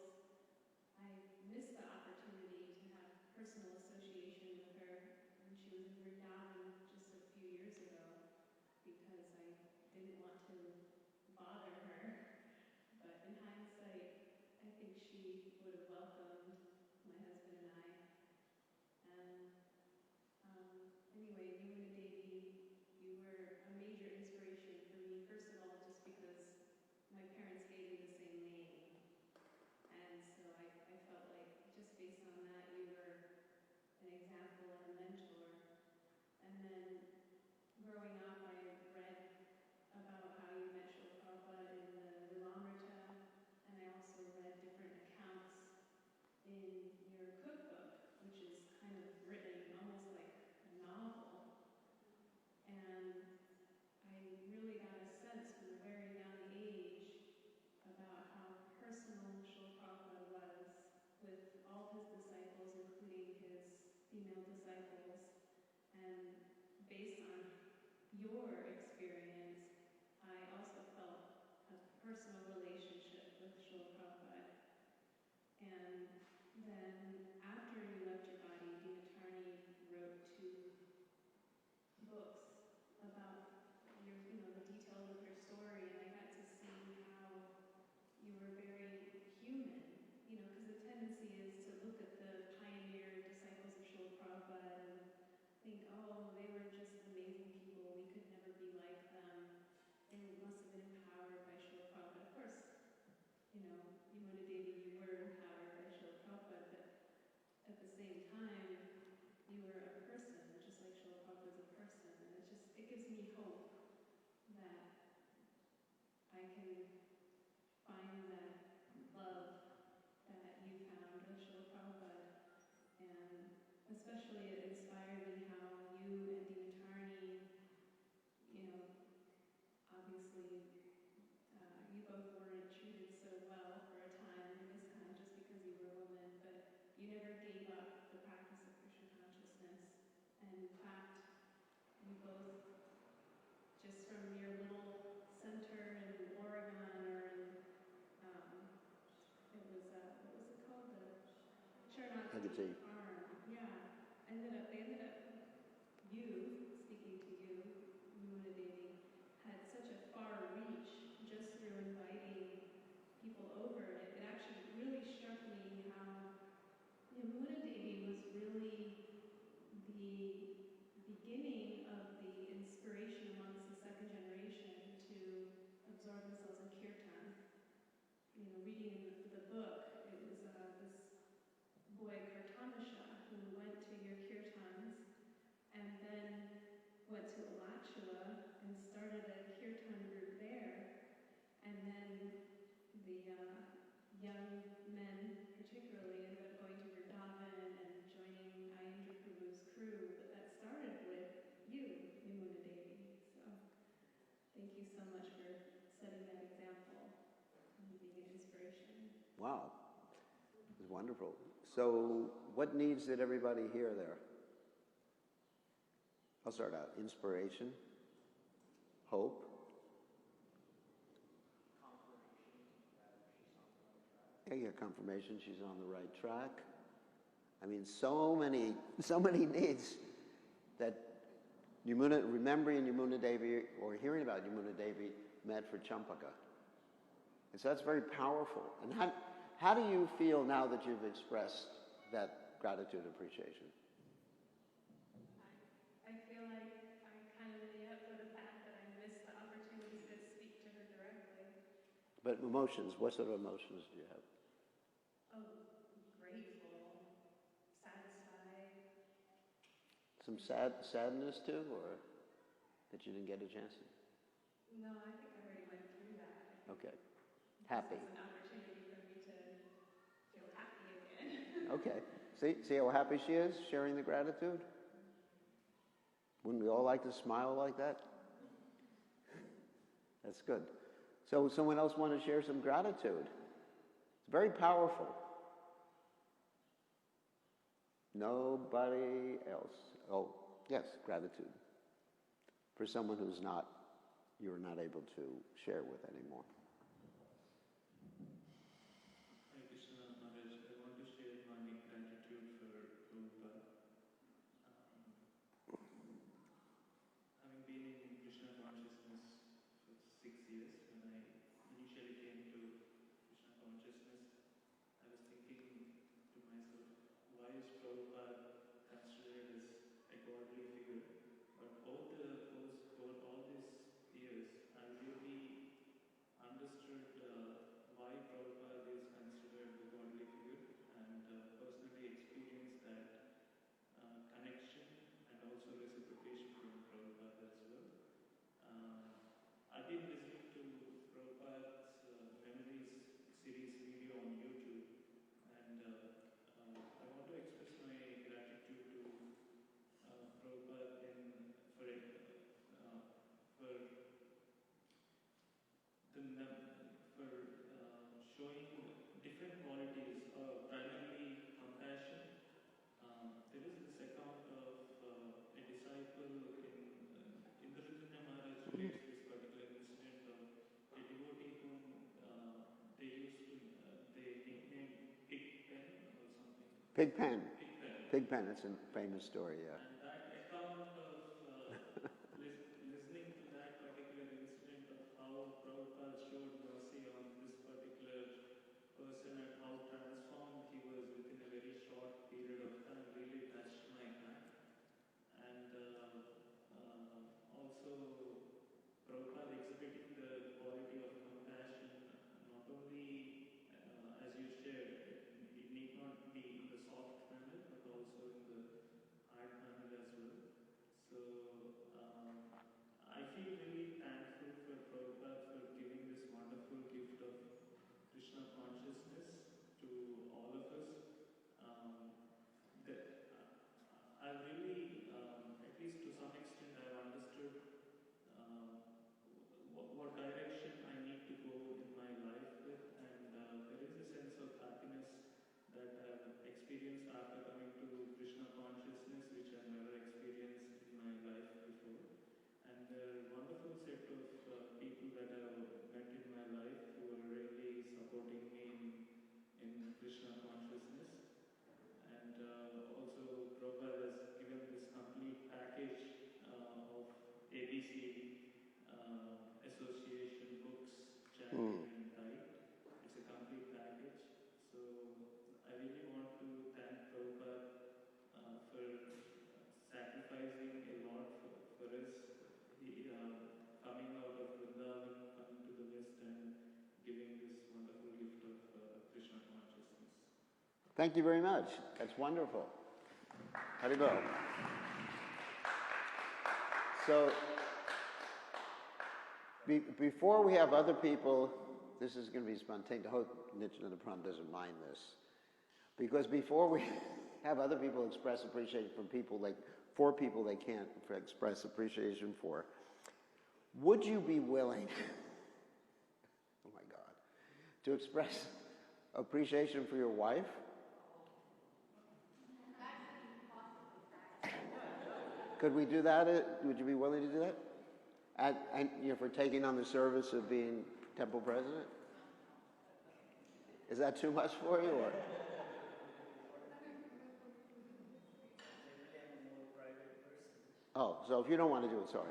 I missed the opportunity to have personal association with her when she was in Vrindavan just a few years ago because I didn't want to bother her. But in hindsight, I think she would have welcomed my husband and I. And anyway, Yamuna Devi, you were a major inspiration for me, first of all, just because my parents gave me the same name. And so I felt like just based on that, you were an example and a mentor. And then growing up, I read about how you met Srila Prabhupada in the Lilamrita, and I also read different accounts in your cookbook, which is kind of written almost like a novel. And I really got a sense from a very young age about how personal Srila Prabhupada was with all his disciples, including his female disciples. And based on your experience, I also felt a personal relationship with Srila Prabhupada. And then after you left your body, Dinatarni wrote 2 books about your, the details of your story, and I got to see how you were very human, because the tendency is to look at the pioneer disciples of Srila Prabhupada and think, oh, they were just amazing people, we could never be like them, they must have been empowered by Srila Prabhupada. Of course, Yamuna Devi, you were empowered by Srila Prabhupada, but at the same time, you were a person, just like Srila Prabhupada is a person, and it gives me hope that I can find that love that you found with Srila Prabhupada. And especially it inspired me how you and Dinatarni, obviously you both weren't treated so well for a time in ISKCON just because you were a woman, but you never gave up the practice of Krishna consciousness. And in fact, you both, just from your little center in Oregon or in, what was it called? The Chernobyl Haggerty. Farm. Yeah. Ended up Wow. It's wonderful. So what needs did everybody hear there? I'll start out. Inspiration, hope, confirmation she's on the right track. I mean, so many needs that remembering Yamuna Devi or hearing about Yamuna Devi met for Champaka. And so that's very powerful. And how do you feel now that you've expressed that gratitude and appreciation? I feel like I'm kind of really upset with that I missed the opportunity to speak to her directly. But emotions, what sort of emotions do you have? Oh, grateful, satisfied. Some sadness too, or that you didn't get a chance to? No, I think I already went through that. Okay. Happy. This is an opportunity for me to feel happy again. Okay. See how happy she is, sharing the gratitude? Wouldn't we all like to smile like that? That's good. So someone else want to share some gratitude? It's very powerful. Nobody else. Oh, yes, gratitude. For someone you're not able to share with anymore. Hi Krishna Maharaj, I want to share my gratitude for Prabhupada. Having been in Krishna consciousness for 6 years, when I initially came to Krishna consciousness, I was thinking to myself, why is Prabhupada considered as a godly figure? But over all these years, I really understood why Prabhupada is considered the godly figure and personally experienced that connection and also reciprocation from Prabhupada as well. I've been listening to Prabhupada's Memories series video on YouTube, and I want to express my gratitude to Prabhupada for showing different qualities, primarily compassion. There is this account of a disciple in the Ritanya Maharaj relates this particular incident of a devotee whom they nicknamed Pig Pen or something. Pig Pen. Pig Pen. Pig Pen, it's a famous story, yeah. And that account of listening to that particular incident of how Prabhupada showed mercy on this particular person and how transformed he was within a very short period of time really touched my heart. And also Prabhupada exhibiting the quality of compassion, not only as you shared, it need not be in the soft manner, but also in the hard manner as well. So I feel really thankful for Prabhupada for giving this wonderful gift of Krishna consciousness to all of us. I really, at least to some extent, I've understood what direction I need to go in my life with, and there is a sense of happiness that I've experienced after coming to Krishna consciousness, which I've never experienced in my life before. And there are a wonderful set of people that I've met in my life who are really supporting me in Krishna consciousness. And also Prabhupada has given this complete package of ABCD association books, chanting and diet. It's a complete package. So I really want to thank Prabhupada for sacrificing a lot for us. He coming out of Vrindavan, coming to the West and giving this wonderful gift of Krishna consciousness. Thank you very much. That's wonderful. Haribol. So, before we have other people, this is going to be spontaneous. I hope Nityananda Pram doesn't mind this. Because before we have other people express appreciation for people they can't express appreciation for, would you be willing, oh my God, to express Appreciation for your wife? Could we do that? Would you be willing to do that? And you know, for taking on the service of being temple president? Is that too much for you, or? Oh, so if you don't want to do it, sorry.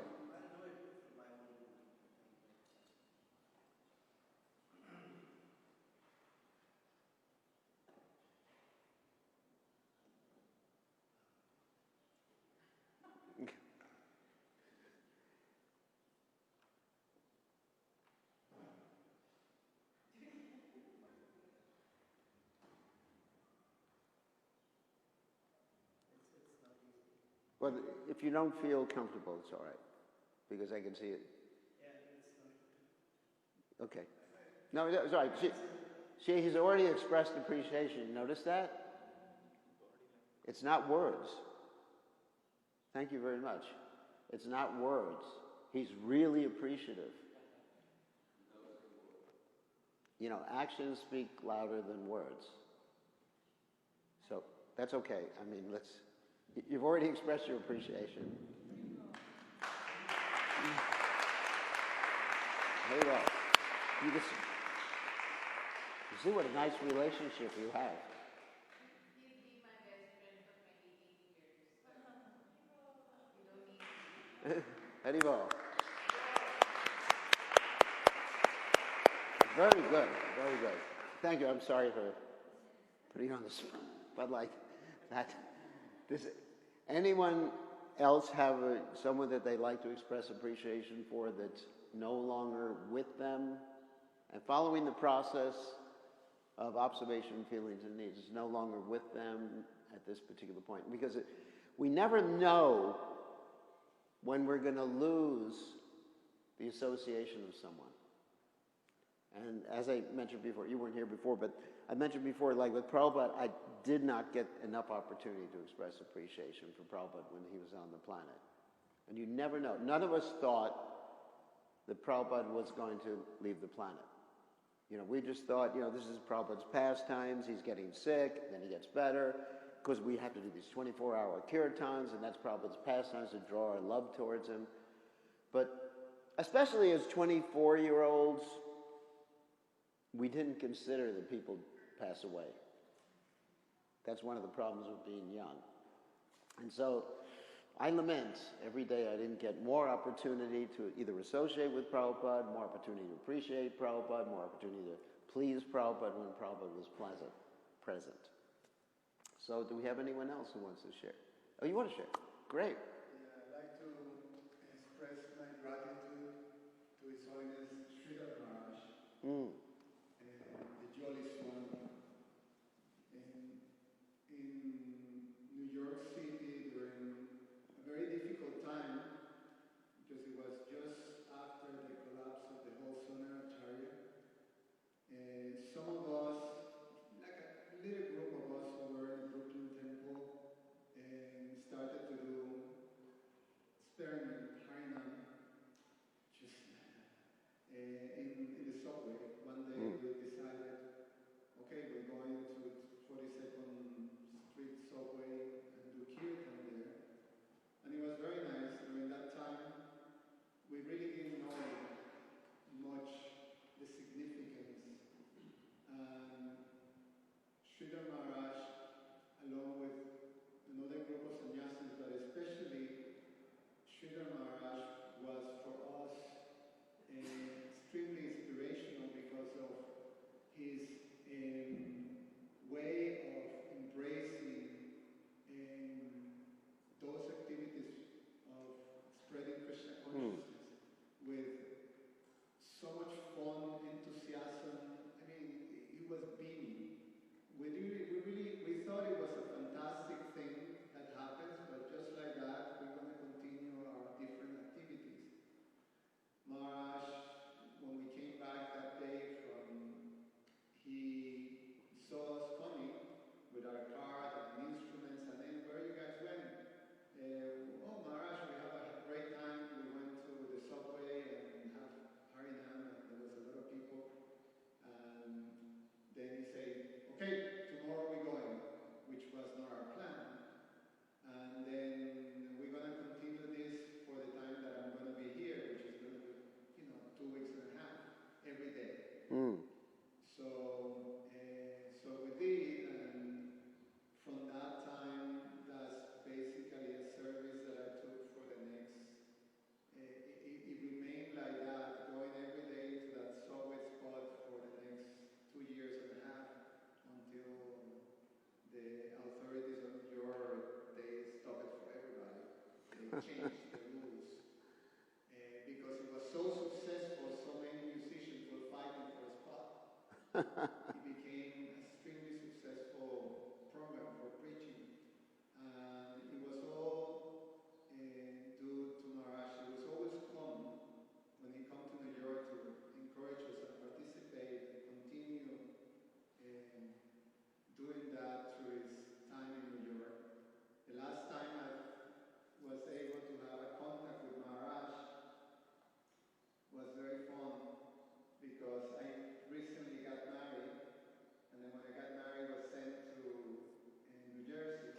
Well, if you don't feel comfortable, it's all right, because I can see it. Okay. No, it's all right. He's already expressed appreciation. Notice that? It's not words. Thank you very much. It's not words. He's really appreciative. You know, actions speak louder than words. So that's okay. I mean, you've already expressed your appreciation. There you go. You see what a nice relationship you have. He's been my best friend for 28 years. Haribol. Very good, very good. Thank you. I'm sorry for putting you on the spot, but like that. Does anyone else have someone that they like to express appreciation for that's no longer with them? And following the process of observation, feelings, and needs, is no longer with them at this particular point. Because we never know when we're going to lose the association of someone. And as I mentioned before, you weren't here before, but I mentioned before, like with Prabhupada, I did not get enough opportunity to express appreciation for Prabhupada when he was on the planet. And you never know. None of us thought that Prabhupada was going to leave the planet. You know, we just thought, you know, this is Prabhupada's pastimes, he's getting sick, then he gets better, because we have to do these 24-hour kirtans, and that's Prabhupada's pastimes to draw our love towards him. But especially as 24-year-olds, we didn't consider that people pass away. That's one of the problems with being young. And so I lament every day I didn't get more opportunity to either associate with Prabhupada, more opportunity to appreciate Prabhupada, more opportunity to please Prabhupada when Prabhupada was present. So do we have anyone else who wants to share? Oh, you want to share? Great. Yeah, I'd like to express my gratitude to His Holiness Sridhar Maharaj, the Jolly's one. In New York City during a very difficult time, because it was just after the collapse of the whole Sonaracharya. Some of us, like a little group of us who were in the Brooklyn Temple, started to do changed the rules. Because it was so successful, so many musicians were fighting for a spot. It became an extremely successful program for preaching. And it was all due to Maharaj. It was always fun when he come to New York to encourage us and participate and continue doing that through his time in New York. The last time I was able to have a contact with Maharaj was very fun because I recently got married, and then when I got married, I was sent to New Jersey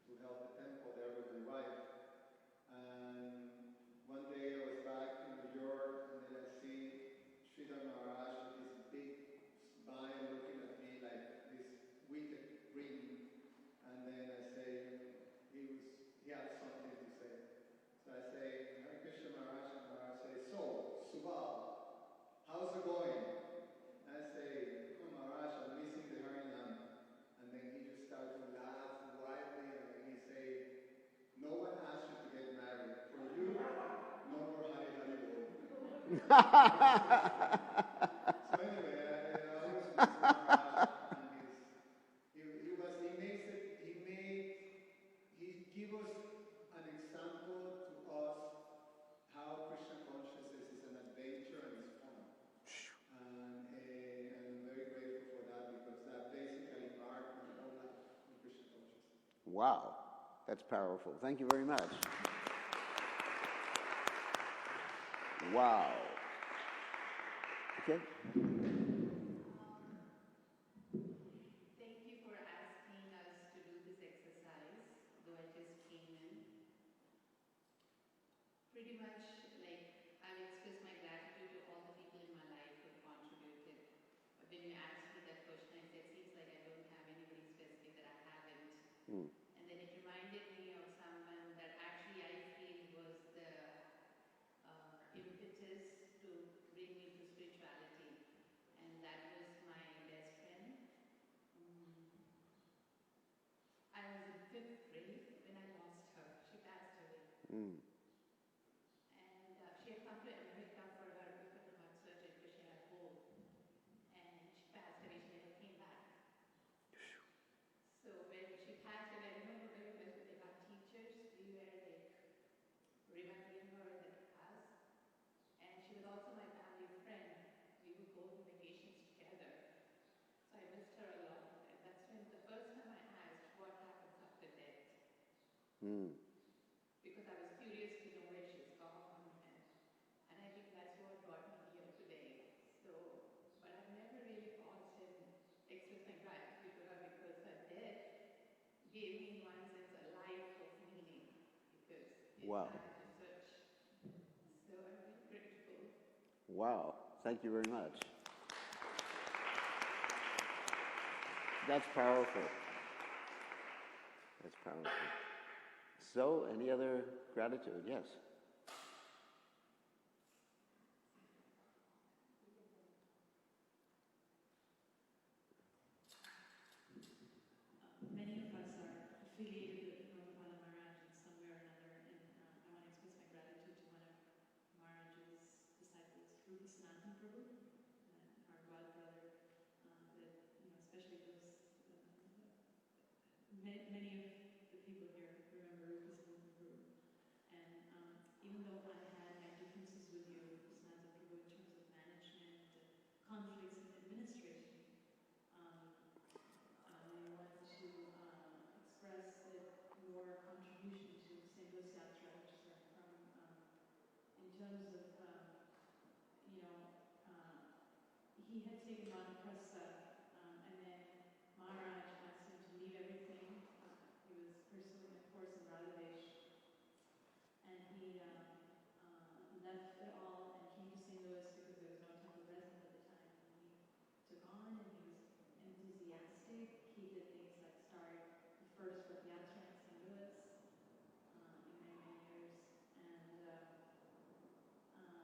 to help the temple there with my wife. And one day I was back in New York, and then I see Sridhar Maharaj with this big smile looking at me like this wicked grin. And then I say, he had something to say. So I say, Hare Krishna Maharaj, and Maharaj says, so, Subal, how's it going? And I say, oh Maharaj, I'm missing the Harinam. And then he just starts to laugh wildly, and then he say, no one asked you to get married. For you, no more Hari Hari Bol. So anyway, I always miss Maharaj and he gave us an example to us how Krishna consciousness is an adventure and it's fun. And I'm very grateful for that because that basically marked my whole life in Krishna consciousness. Wow, that's powerful. Thank you very much. Wow. Okay. Thank you for asking us to do this exercise, though I just came in. Pretty much, like, I've expressed my gratitude to all the people in my life who have contributed. But when you asked me that question, I said, seems like I don't have anybody specific that I haven't. Mm. And then it reminded me of someone that actually I feel was the impetus to bring me to spirituality. And that was my best friend. I was in 5th grade when I lost her. She passed away. Mm. And she had come to America for her open heart surgery because she had a hole. And she passed away. She never came back. So when she passed away, I remember very well like our teachers, we were like remembering her in the class. And she was also my family friend. We would go on vacations together. So I missed her a lot. And that's when the first time I asked what happens after death. Mm. Because I was curious to know where she's gone. And I think that's what brought me here today. So, but I've never really paused and expressed my gratitude to her because her death gave me in one sense a life of meaning. Because it Wow. started to search. So I'm very grateful. Wow. Thank you very much. That's powerful. That's powerful. So, any other gratitude? Yes. Many of us are affiliated with Prabhupada Maharaj in some way or another, and I want to express my gratitude to one of Maharaj's disciples, Rupa Sanatan Prabhu, our god brother, especially those, many of the people here remember Rupa Sanatan Prabhu. And even though I had my differences with you, Rupa Sanatan Prabhu, in terms of management and conflicts in administration, I want to express that your contribution to St. Louis Yatra, which is where I'm from, in terms of, he had taken Vanaprastha, and then Maharaj asked him to leave everything. He was pursuing a course in Radhavesh, and he left it all and came to St. Louis because there was no temple present at the time. And he took on, and he was enthusiastic. He did things like start the first Rath Yatra in St. Louis in many, many years. And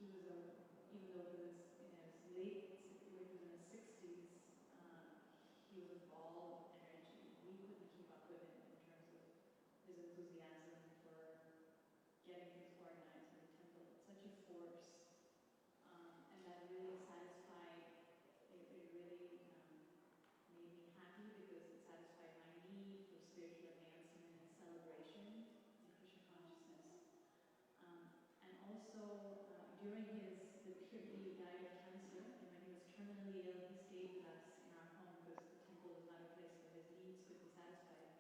he was even though he was in his late, he was in his 60s, he died of cancer, and when he was terminally ill, he stayed with us in our home because the temple was not a place where his needs could be satisfied.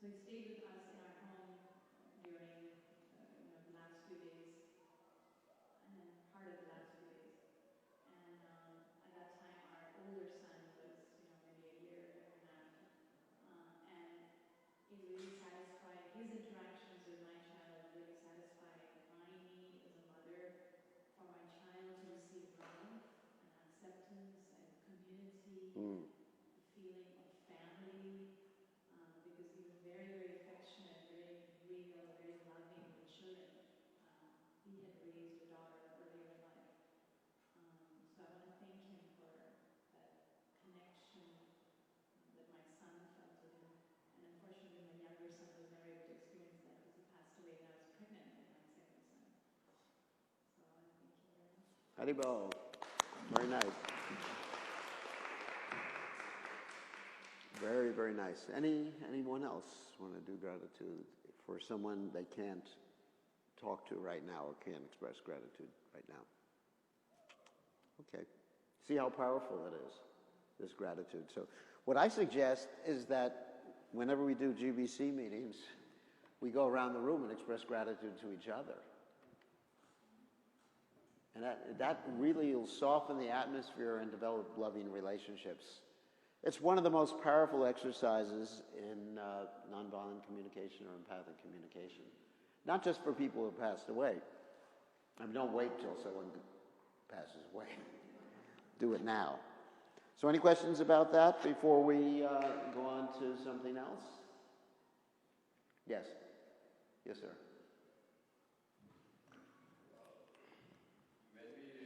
So he stayed with us in our home during the last few days, and then part of the last few days. And at that time, our older son was, maybe a year and a half, and it really satisfied his interactions with my child. Really satisfied my need as a mother for my child to receive love and acceptance and community and the feeling of family, because he was very, very affectionate, very real, very loving with children. He had raised a daughter earlier in life. So I want to thank him for that connection that my son felt to him. And unfortunately, my younger son was never able to experience that because he passed away when I was pregnant with my second son. So I want to thank him very much. Haribol. Very nice. Very, very nice. Anyone else want to do gratitude for someone they can't talk to right now or can't express gratitude right now? Okay. See how powerful it is, this gratitude. So what I suggest is that whenever we do GBC meetings, we go around the room and express gratitude to each other. And that really will soften the atmosphere and develop loving relationships. It's one of the most powerful exercises in nonviolent communication or empathic communication. Not just for people who passed away. I mean, don't wait till someone passes away. Do it now. So any questions about that before we go on to something else? Yes. Yes, sir. When we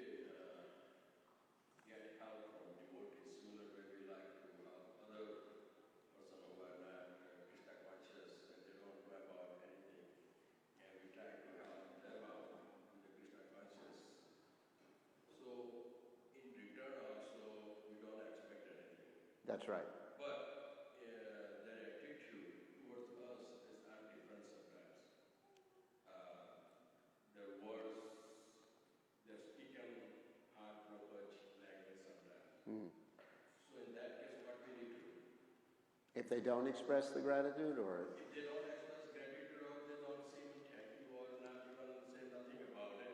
get help from devotees, similar way we like to help other person who are not Krishna conscious and they don't know about anything, and we try to help them out with the Krishna conscious. So in return also we don't expect anything. That's right. But their attitude towards us are different sometimes. Their words, they're speaking heartbroken language sometimes. So in that case, what we need to do? If they don't express the gratitude, or If they don't express gratitude or they don't say me thank you or not even say nothing about it,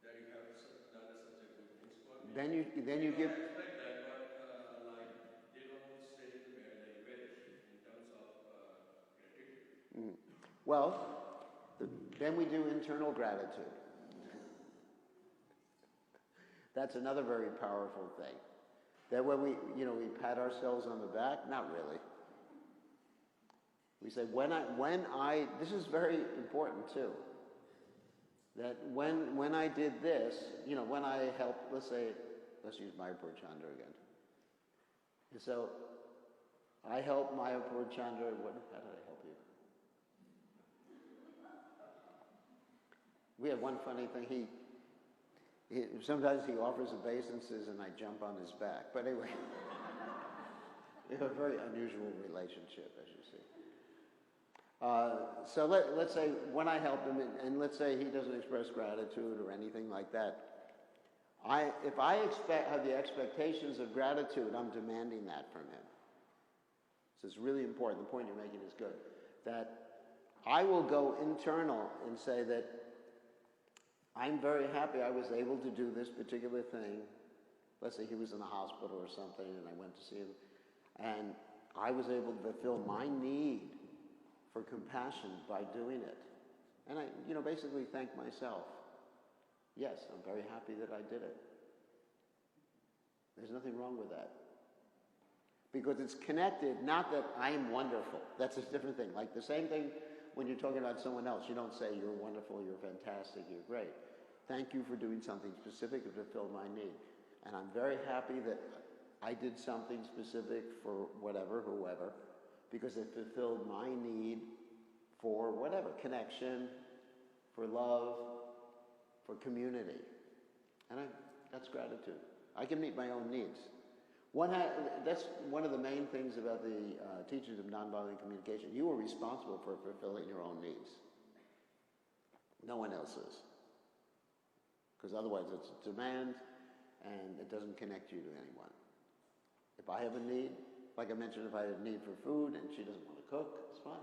that you have done such a good things for me. then you We give. don't expect that, but like they don't say in a very way in terms of gratitude. Well, then we do internal gratitude. That's another very powerful thing. That when we pat ourselves on the back, not really. We say, this is very important too. That when I did this, when I helped, let's use Mayapur Chandra again. And so, I helped Mayapur Chandra, how did I help you? We had one funny thing, sometimes he offers obeisances and I jump on his back. But anyway, we have a very unusual relationship, as you see. So let's say when I help him, and let's say he doesn't express gratitude or anything like that, if I have the expectations of gratitude, I'm demanding that from him. So it's really important. The point you're making is good. That I will go internal and say that I'm very happy I was able to do this particular thing. Let's say he was in the hospital or something and I went to see him. And I was able to fulfill my need for compassion by doing it. And I, basically thank myself. Yes, I'm very happy that I did it. There's nothing wrong with that. Because it's connected, not that I'm wonderful. That's a different thing. Like the same thing when you're talking about someone else. You don't say, you're wonderful, you're fantastic, you're great. Thank you for doing something specific to fulfill my need. And I'm very happy that I did something specific for whatever, whoever, because it fulfilled my need for whatever, connection, for love, for community. And that's gratitude. I can meet my own needs. That's one of the main things about the teachings of nonviolent communication. You are responsible for fulfilling your own needs. No one else is. because otherwise it's a demand and it doesn't connect you to anyone. If I have a need, like I mentioned, if I have a need for food and she doesn't want to cook, it's fine.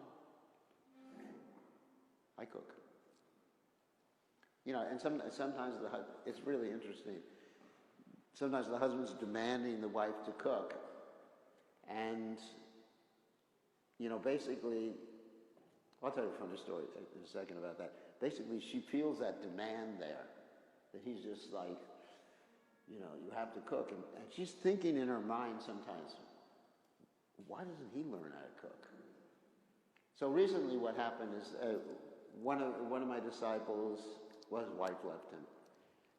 I cook. You know, and sometimes it's really interesting. Sometimes the husband's demanding the wife to cook, and you know, basically, I'll tell you a funny story in a second about that. Basically, she feels that demand there, that he's just like, you know, you have to cook, and she's thinking in her mind sometimes, why doesn't he learn how to cook? So recently, what happened is one of my disciples, well, his wife left him,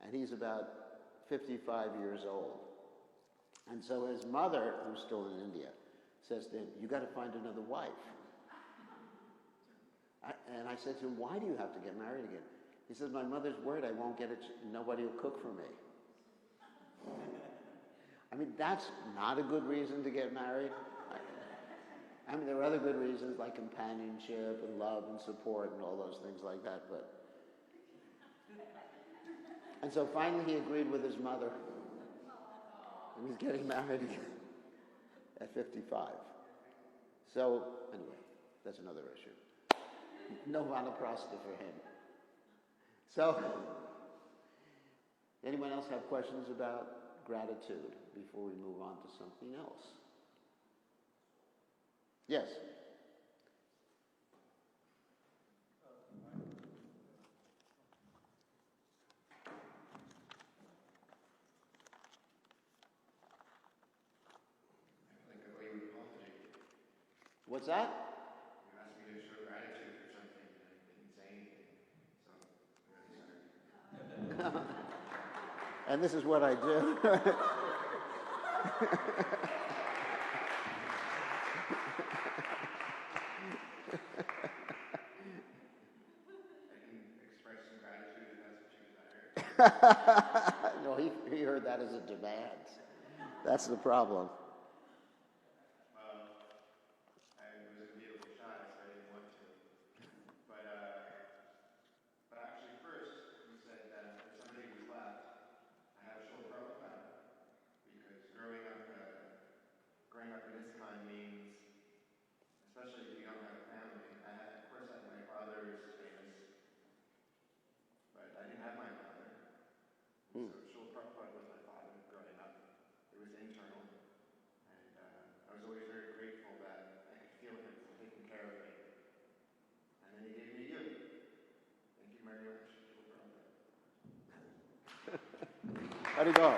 and he's about 55 years old. And so his mother, who's still in India, says to him, you got to find another wife. And I said to him, why do you have to get married again? He says, my mother's worried I won't get nobody will cook for me. I mean, that's not a good reason to get married. I mean, there are other good reasons like companionship and love and support and all those things like that, but... And so finally he agreed with his mother. And he's getting married again at 55. So, anyway, that's another issue. No vanaprastha for him. So, anyone else have questions about gratitude before we move on to something else? Yes? What's that? You asked me to show gratitude for something and I didn't say anything, so I'm really sorry. And this is what I do. I can express some gratitude if that's what you desire. No, he heard that as a demand. That's the problem. How'd it go?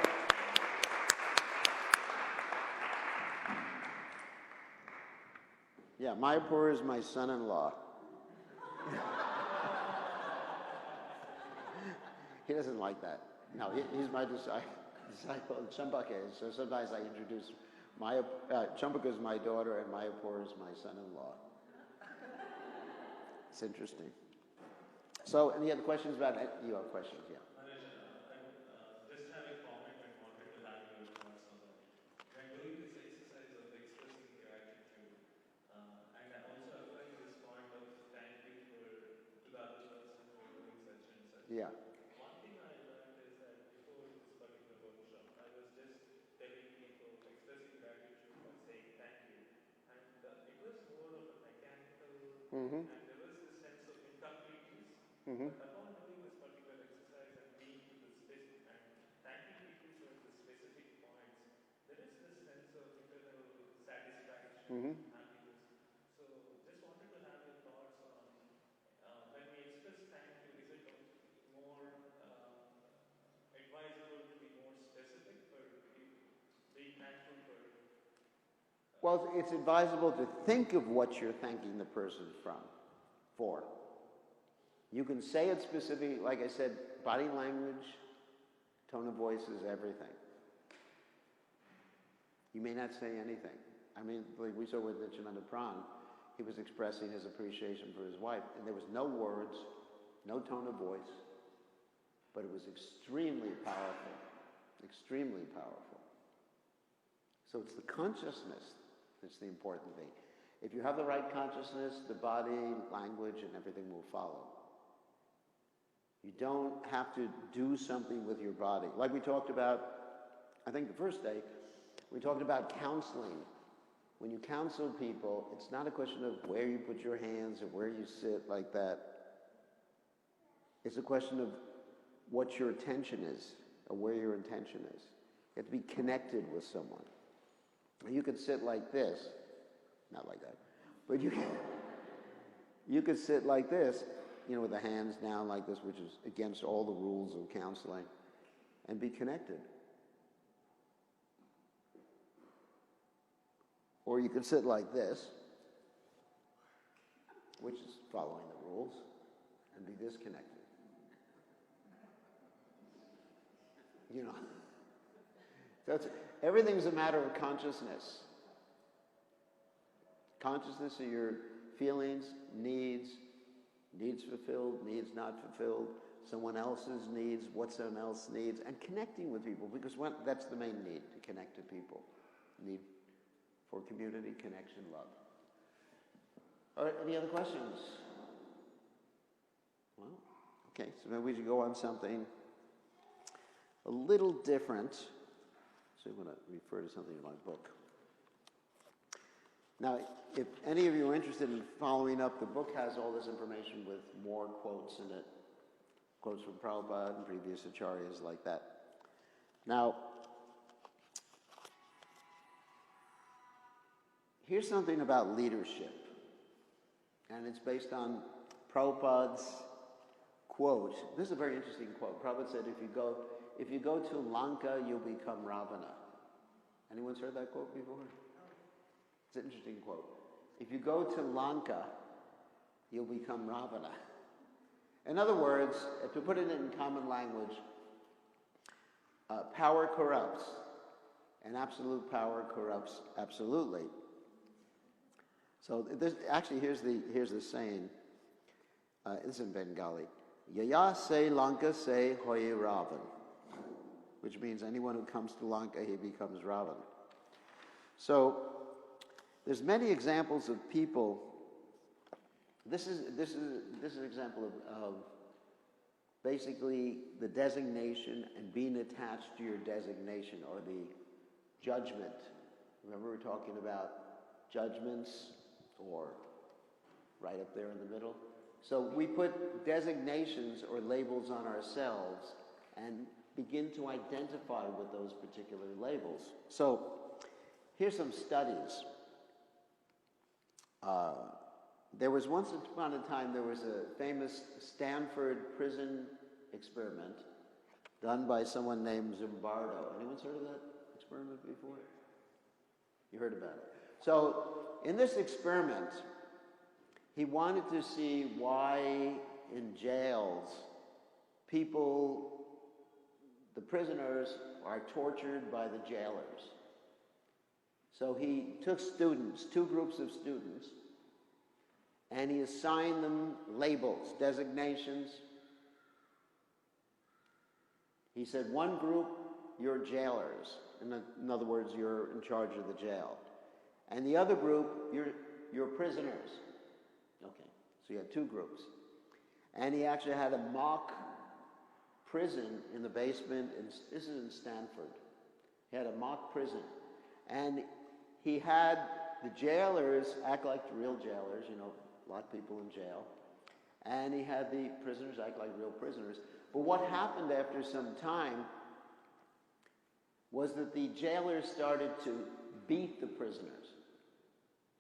Yeah, Mayapur is my son-in-law. He doesn't like that. No, he's my disciple. Chambaka is. So sometimes I introduce Chambaka is my daughter and Mayapur is my son-in-law. It's interesting. So, any other questions about it? You have questions, yeah. Just have a comment and wanted to have your thoughts on that. When doing this exercise of expressing gratitude, and also applying this point of thank you to the other person for doing such and such. Yeah. One thing I learned is that before this particular workshop, I was just telling people expressing gratitude by saying thank you, and it was more of a mechanical, and there was this sense of incompleteness. But upon doing this particular exercise and being to the and thanking people for the specific points, there is this sense of internal satisfaction, happiness. So, just wanted to have your thoughts on when we express thank you, is it more advisable to be more specific for being thankful for? Well, it's advisable to think of what you're thanking the person for. You can say it specifically, like I said, body language, tone of voice is everything. You may not say anything. I mean, like we saw with Nityananda Pran, he was expressing his appreciation for his wife, and there was no words, no tone of voice, but it was extremely powerful, extremely powerful. So it's the consciousness that's the important thing. If you have the right consciousness, the body, language, and everything will follow. You don't have to do something with your body. Like we talked about, I think the first day, we talked about counseling. When you counsel people, it's not a question of where you put your hands or where you sit like that. It's a question of what your attention is or where your intention is. You have to be connected with someone. You could sit like this, not like that, but you could sit like this, with the hands down like this, which is against all the rules of counseling, and be connected. Or you could sit like this, which is following the rules, and be disconnected. So everything's a matter of consciousness. Consciousness of your feelings, needs fulfilled, needs not fulfilled, someone else's needs, what someone else needs, and connecting with people, because that's the main need, to connect to people. Need for community, connection, love. All right, any other questions? Well, okay, so maybe we should go on something a little different. So I'm going to refer to something in my book. Now, if any of you are interested in following up, the book has all this information with more quotes in it. Quotes from Prabhupada and previous acharyas like that. Now, here's something about leadership. And it's based on Prabhupada's quote. This is a very interesting quote. Prabhupada said, if you go to Lanka, you'll become Ravana. Anyone's heard that quote before? It's an interesting quote. If you go to Lanka, you'll become Ravana. In other words, to put it in common language, power corrupts, and absolute power corrupts absolutely. So here's the saying. This is in Bengali. Yaya se Lanka se hoye Ravan, which means anyone who comes to Lanka, he becomes Ravan. So there's many examples of people. This is an example of basically the designation and being attached to your designation, or the judgment. Remember, we were talking about judgments, or right up there in the middle. So we put designations or labels on ourselves and begin to identify with those particular labels. So here's some studies. There was once upon a time, there was a famous Stanford prison experiment done by someone named Zimbardo. Anyone's heard of that experiment before? You heard about it. So in this experiment, he wanted to see why in jails the prisoners are tortured by the jailers. So he took students, two groups of students, and he assigned them labels, designations. He said, one group, you're jailers. In other words, you're in charge of the jail. And the other group, you're prisoners. Okay, so you had two groups. And he actually had a mock prison in the basement. This is in Stanford. He had a mock prison. And he had the jailers act like the real jailers, lock people in jail. And he had the prisoners act like real prisoners. But what happened after some time was that the jailers started to beat the prisoners.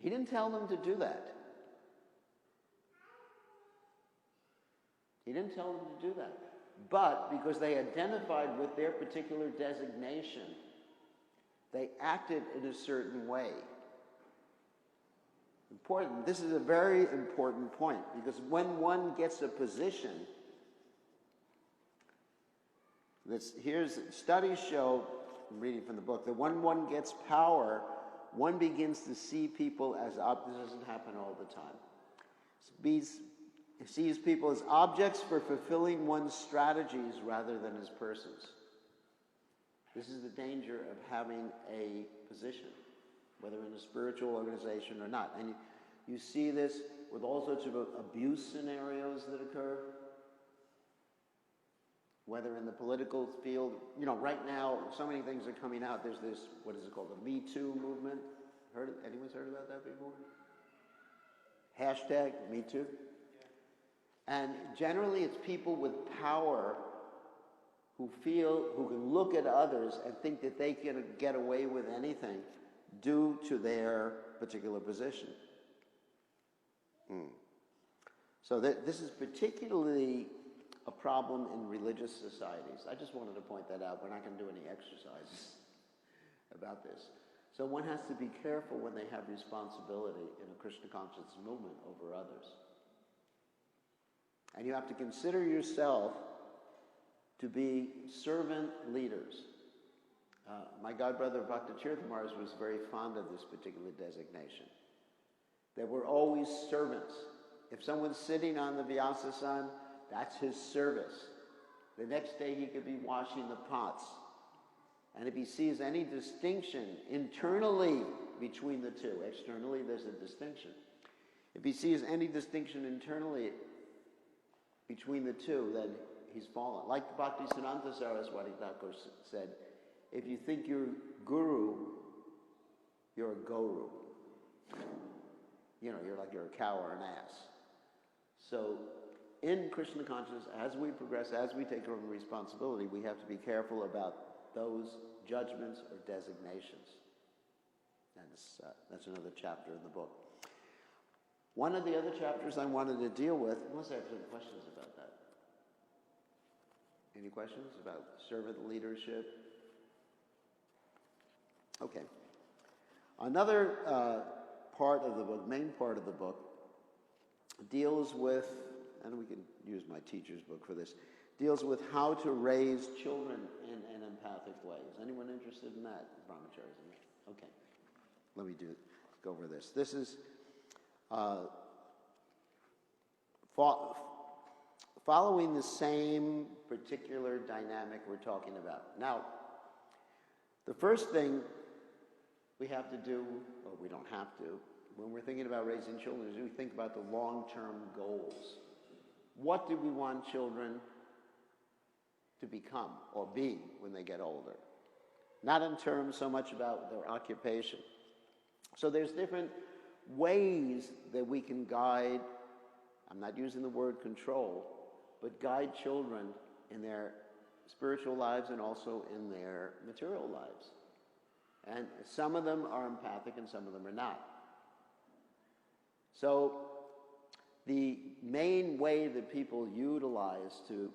He didn't tell them to do that. He didn't tell them to do that. But because they identified with their particular designation, they acted in a certain way. Important. This is a very important point, because when one gets a position, studies show, I'm reading from the book, that when one gets power, one begins to see people as, this doesn't happen all the time, sees people as objects for fulfilling one's strategies rather than as persons. This is the danger of having a position, whether in a spiritual organization or not. And you see this with all sorts of abuse scenarios that occur. whether in the political field, right now, so many things are coming out. There's this, what is it called, the Me Too movement. Anyone's heard about that before? Hashtag Me Too. And generally it's people with power who can look at others and think that they can get away with anything due to their particular position. So this is particularly a problem in religious societies. I just wanted to point that out. We're not going to do any exercises about this. So one has to be careful when they have responsibility in a Krishna consciousness movement over others. And you have to consider yourself to be servant leaders. My godbrother, Bhakti Tirthamars, was very fond of this particular designation. That we're always servants. If someone's sitting on the Vyasasan, that's his service. The next day he could be washing the pots. And if he sees any distinction internally between the two, externally there's a distinction. If he sees any distinction internally between the two, then he's fallen. Like Bhaktisiddhanta Saraswati Thakur said, if you think you're guru, you're a guru. You're a cow or an ass. So in Krishna consciousness, as we progress, as we take on responsibility, we have to be careful about those judgments or designations. And that's another chapter in the book. One of the other chapters I wanted to deal with, unless I have some questions about that. Any questions about servant leadership? Okay. Another part of the book, main part of the book, deals with, and we can use my teacher's book for this, deals with how to raise children in an empathic way. Is anyone interested in that? Brahmacharis? Okay. Let me go over this. This is following the same particular dynamic we're talking about. Now, the first thing we have to do, or we don't have to, when we're thinking about raising children, is we think about the long-term goals. What do we want children to become or be when they get older? Not in terms so much about their occupation. So there's different ways that we can guide, I'm not using the word control, but guide children in their spiritual lives and also in their material lives. And some of them are empathic and some of them are not. So the main way that people utilize to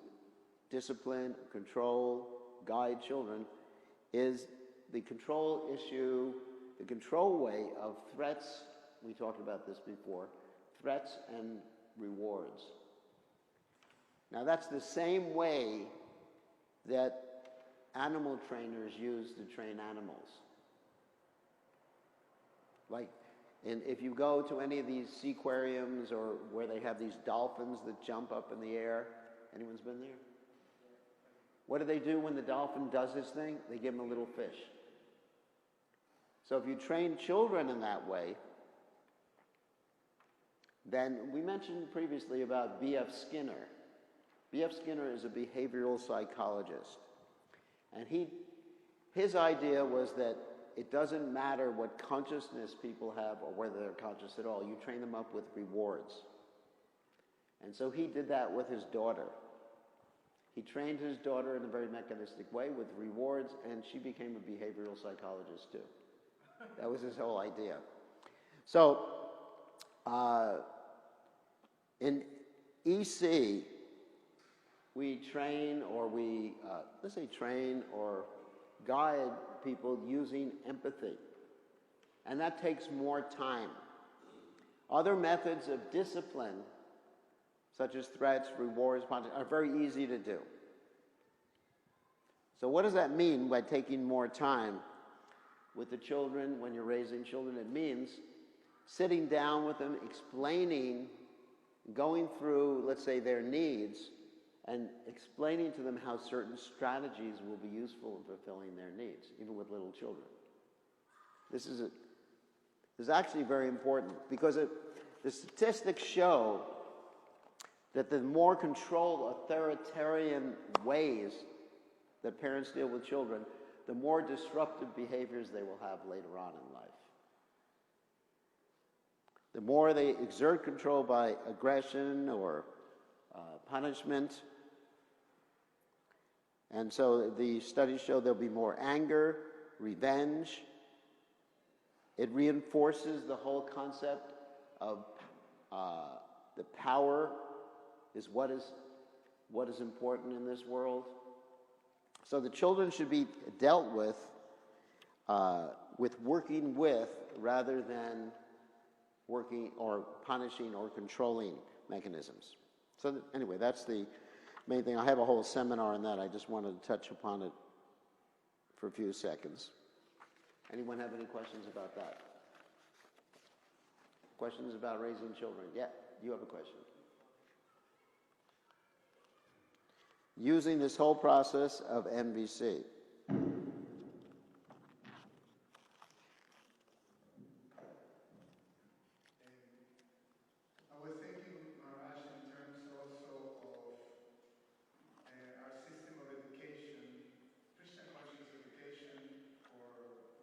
discipline, control, guide children is the control issue, the control way of threats. We talked about this before, threats and rewards. Now that's the same way that animal trainers use to train animals. Like, if you go to any of these seaquariums or where they have these dolphins that jump up in the air, anyone's been there? What do they do when the dolphin does his thing? They give him a little fish. So if you train children in that way, then we mentioned previously about B.F. Skinner. B.F. Skinner is a behavioral psychologist. And his idea was that it doesn't matter what consciousness people have or whether they're conscious at all. You train them up with rewards. And so he did that with his daughter. He trained his daughter in a very mechanistic way with rewards, and she became a behavioral psychologist too. That was his whole idea. So in EC, we train or guide people using empathy. And that takes more time. Other methods of discipline, such as threats, rewards, are very easy to do. So what does that mean by taking more time with the children when you're raising children? It means sitting down with them, explaining, going through, let's say, their needs, and explaining to them how certain strategies will be useful in fulfilling their needs, even with little children. This is actually very important because the statistics show That the more controlled, authoritarian ways that parents deal with children, the more disruptive behaviors they will have later on in life. The more they exert control by aggression or punishment. And so the studies show there'll be more anger, revenge. It reinforces the whole concept of the power is what is important in this world. So the children should be dealt with working with rather than working or punishing or controlling mechanisms. So anyway, that's the main thing. I have a whole seminar on that. I just wanted to touch upon it for a few seconds. Anyone have any questions about that? Questions about raising children? Yeah, you have a question. Using this whole process of MVC. I was thinking, Maharaj, in terms also of our system of education, Krishna conscious education for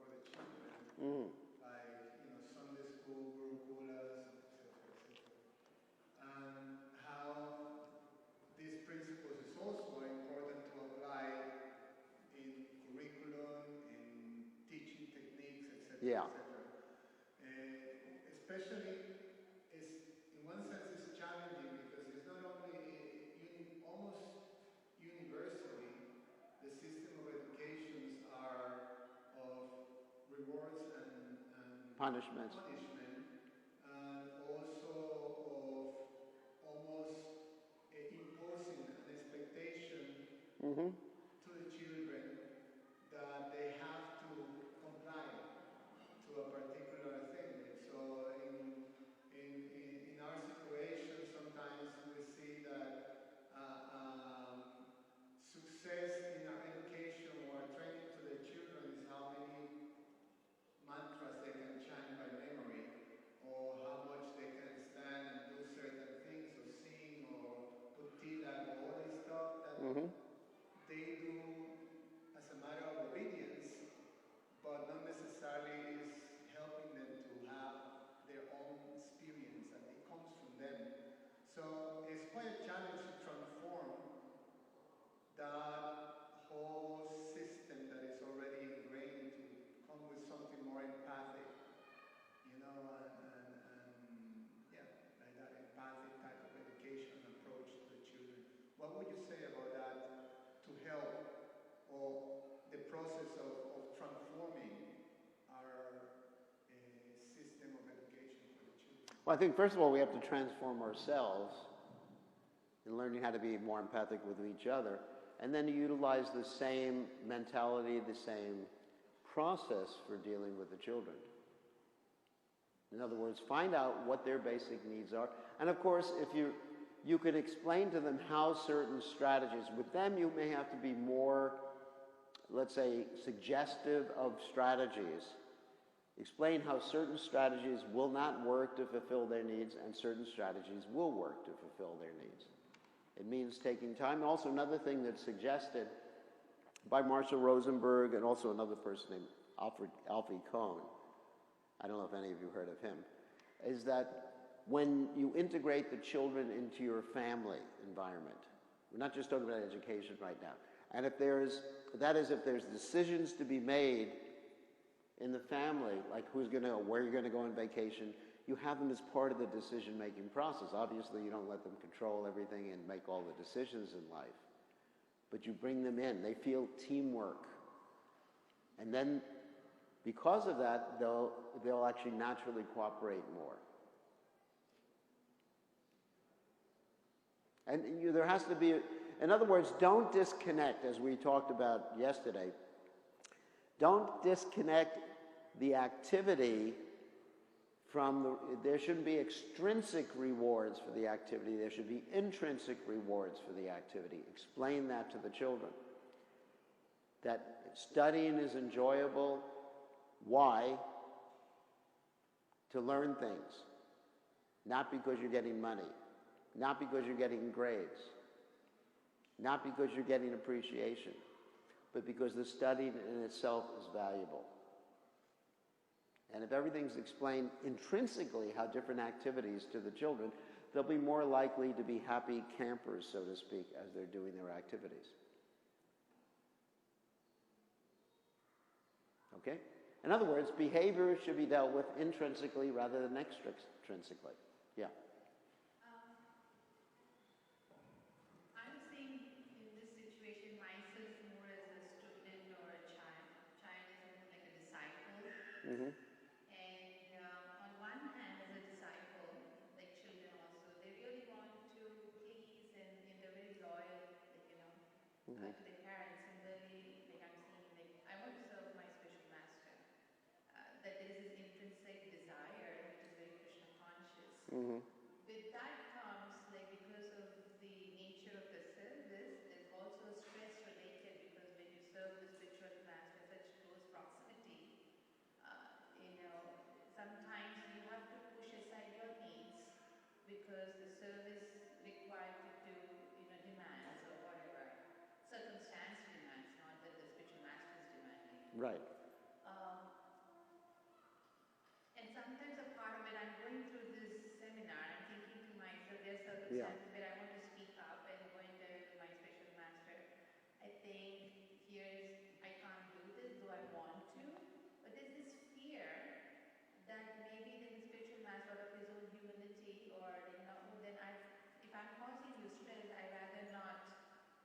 the children, like Sunday school, gurukulas, etc., and how these principles is also important to apply in curriculum, in teaching techniques, etc., Yeah. etc. Especially, in one sense, it's challenging because it's not only almost universally the system of educations are of rewards and Punishments. and also of almost imposing an expectation to the children that they have to comply to a particular thing. So in our situation, sometimes we see that success in our education or training to the children is how many mantras they can chant by memory, or how much they can stand and do certain things, or sing, or put tilak, or all this stuff that they do as a matter of obedience, but not necessarily is helping them to have their own experience, and it comes from them. So it's quite a challenge to transform that whole system that is already ingrained to come with something more empathic, and yeah, like that empathic type of education approach to the children. What would you say about that to help or the process of transforming our system of education for the children? Well, I think first of all we have to transform ourselves in learning how to be more empathic with each other, and then utilize the same mentality, the same process for dealing with the children. In other words, find out what their basic needs are. And of course, if you can explain to them how certain strategies, with them you may have to be more, let's say, suggestive of strategies. Explain how certain strategies will not work to fulfill their needs and certain strategies will work to fulfill their needs. It means taking time. Also, another thing that's suggested by Marshall Rosenberg and also another person named Alfie Kohn, I don't know if any of you heard of him, is that when you integrate the children into your family environment, we're not just talking about education right now, and if there's decisions to be made in the family, like where you're going to go on vacation, you have them as part of the decision-making process. Obviously, you don't let them control everything and make all the decisions in life, but you bring them in. They feel teamwork. And then, because of that, they'll actually naturally cooperate more. And there has to be, in other words, don't disconnect, as we talked about yesterday, don't disconnect the activity there shouldn't be extrinsic rewards for the activity, there should be intrinsic rewards for the activity. Explain that to the children. That studying is enjoyable. Why? To learn things. Not because you're getting money. not because you're getting grades, not because you're getting appreciation, but because the study in itself is valuable. And if everything's explained intrinsically how different activities to the children, they'll be more likely to be happy campers, so to speak, as they're doing their activities. Okay? In other words, behavior should be dealt with intrinsically rather than extrinsically. Yeah. I'm seeing in this situation myself more as a student or a child. Child is more like a disciple. Mm-hmm. And on one hand, as a disciple, like children also, they really want to please and they're very loyal, like, to their parents. Similarly, like I'm seeing, like I want to serve my spiritual master. That there is this intrinsic desire, which is very Krishna conscious. Mm-hmm. With that comes, like because of the nature of the service, there's also stress related because when you serve the spiritual master in such close proximity, sometimes you have to push aside your needs because the service required to do, demands or whatever. Circumstance demands, not that the spiritual master is demanding. Right. And sometimes a part of it, I'm going through this seminar, I'm thinking to myself, there's circumstances where I want to speak up and go and tell my spiritual master, I think I can't do this, though I want to. But there's this fear that maybe then the spiritual master, out of his own humility, or then if I'm causing you stress, I'd rather not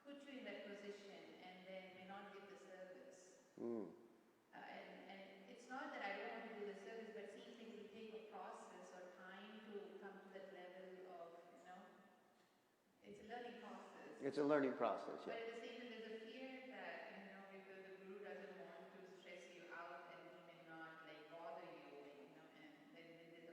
put you in that position and then may not give the service. Mm. And it's not that I don't want to do the service, but seems like it will take a process or time to come to that level of, it's a learning process. It's a learning process, But yeah. at the same time, there's a fear that, because the guru doesn't want to stress you out and he may not bother you, and then there's,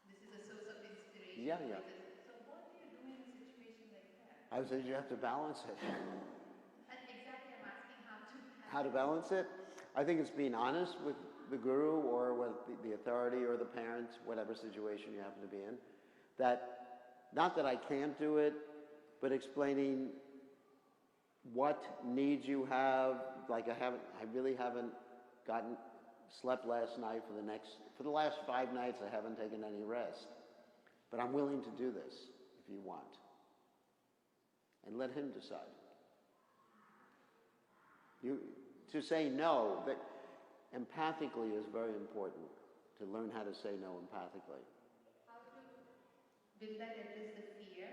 this is a source of inspiration. Yeah, yeah. So what do you do in a situation like that? I would say you have to balance it. And exactly, I'm asking how to balance. How to balance it? I think it's being honest with the guru or with the authority or the parents, whatever situation you happen to be in. That, not that I can't do it, but explaining what needs you have. Like I really haven't slept last night for the last 5 nights I haven't taken any rest. But I'm willing to do this if you want. And let him decide. To say no, that empathically is very important, to learn how to say no empathically. How will that address the fear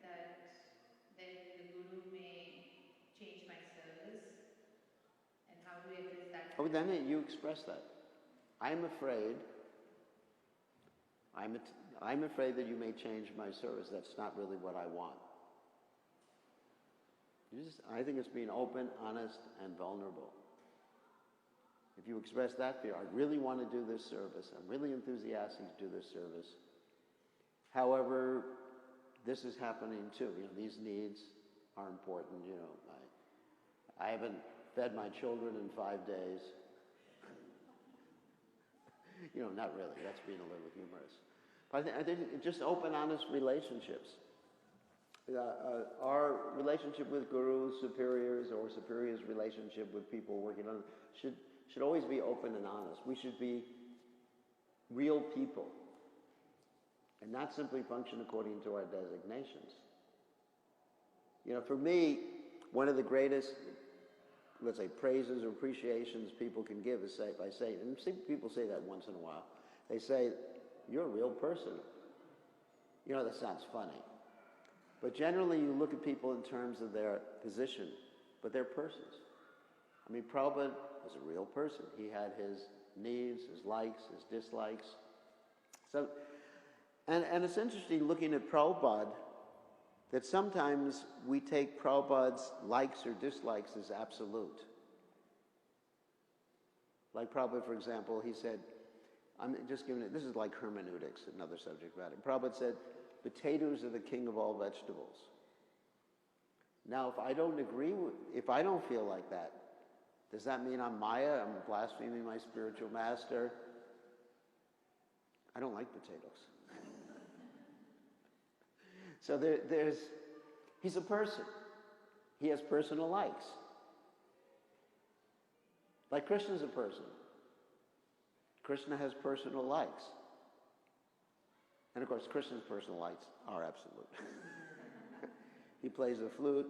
that then the guru may change my service? And how do we address that? Oh, then you express that. I'm afraid that you may change my service. That's not really what I want. I think it's being open, honest, and vulnerable. If you express that fear, I really want to do this service. I'm really enthusiastic to do this service. However, this is happening too. These needs are important. I haven't fed my children in 5 days. Not really. That's being a little humorous. But I think just open, honest relationships. Our relationship with gurus, superiors, or superiors' relationship with people working on it should always be open and honest. We should be real people and not simply function according to our designations. For me, one of the greatest, let's say, praises or appreciations people can give is and people say that once in a while, they say, you're a real person. That sounds funny. But generally, you look at people in terms of their position, but they're persons. Prabhupada was a real person. He had his needs, his likes, his dislikes. So, and it's interesting looking at Prabhupada that sometimes we take Prabhupada's likes or dislikes as absolute. Like Prabhupada, for example, he said, I'm just giving it, this is like hermeneutics, another subject matter. Prabhupada said, potatoes are the king of all vegetables. Now, if I don't feel like that, does that mean I'm Maya? I'm blaspheming my spiritual master? I don't like potatoes. So he's a person. He has personal likes. Like Krishna's a person. Krishna has personal likes. And of course, Krishna's personal likes are absolute. He plays the flute,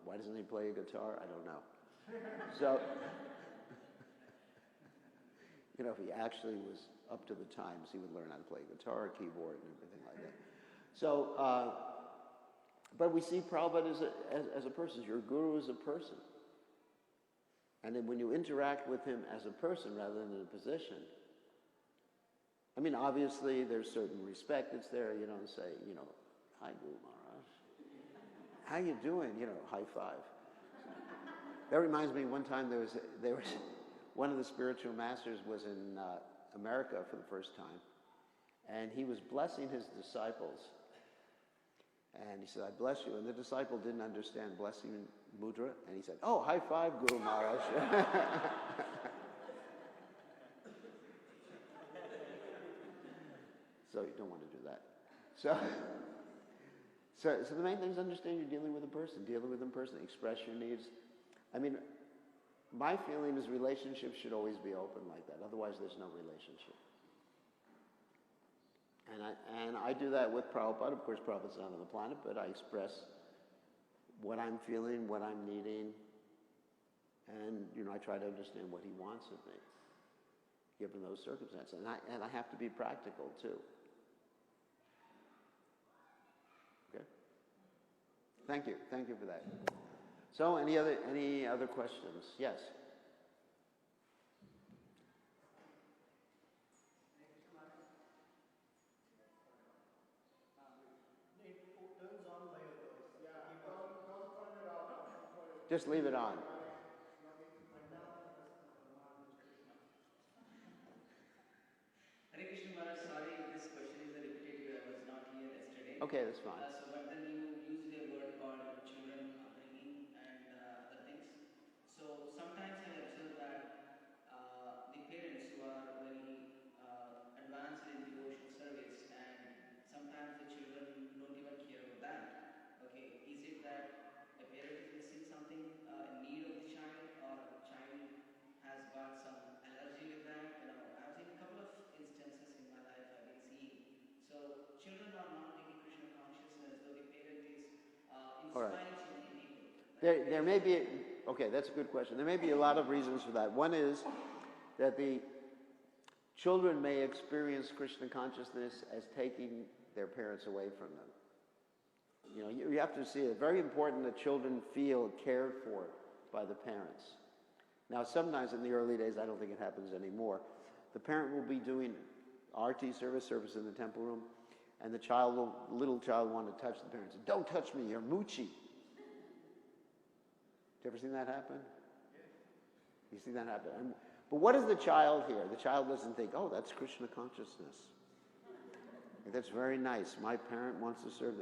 why doesn't he play a guitar? I don't know. So, if he actually was up to the times, he would learn how to play guitar, keyboard, and everything like that. So, but we see Prabhupada as a person. Your guru is a person. And then when you interact with him as a person rather than in a position, I mean, obviously there's certain respect that's there. You don't say, hi Guru Maharaj. How you doing? High five. That reminds me, one time there was one of the spiritual masters was in America for the first time, and he was blessing his disciples. And he said, I bless you. And the disciple didn't understand blessing mudra. And he said, oh, high five, Guru Maharaj. So you don't want to do that. So the main thing is understand you're dealing with a person. Dealing with a person. Express your needs. I mean, my feeling is relationships should always be open like that. Otherwise, there's no relationship. And I do that with Prabhupada. Of course, Prabhupada's not on the planet, but I express what I'm feeling, what I'm needing, and I try to understand what he wants of me, given those circumstances. And I have to be practical too. Okay. Thank you for that. So, any other questions? Yes. Just leave it on. Hare Krishna Maharaj, sorry if this question is repetitive. I was not here yesterday. Okay, that's fine. But then you used a word called children upbringing and other things. So sometimes I observe that the parents who are very advanced in devotional service, and sometimes the children don't even care about that. Okay, is it that a parent is missing something, a need of the child, or child has got some allergy with that? I've seen a couple of instances in my life I've been seeing. So children are not taking Krishna consciousness, though the parent is inspiring so many people. There may be, okay, that's a good question. There may be a lot of reasons for that. One is that the children may experience Krishna consciousness as taking their parents away from them. You have to see it. Very important that children feel cared for by the parents. Now, sometimes in the early days, I don't think it happens anymore. The parent will be doing RT service in the temple room, and the little child will want to touch the parents. Don't touch me, you're moochie. You ever seen that happen? You see that happen? But what does the child hear? The child doesn't think, oh, that's Krishna consciousness. That's very nice. My parent wants to serve.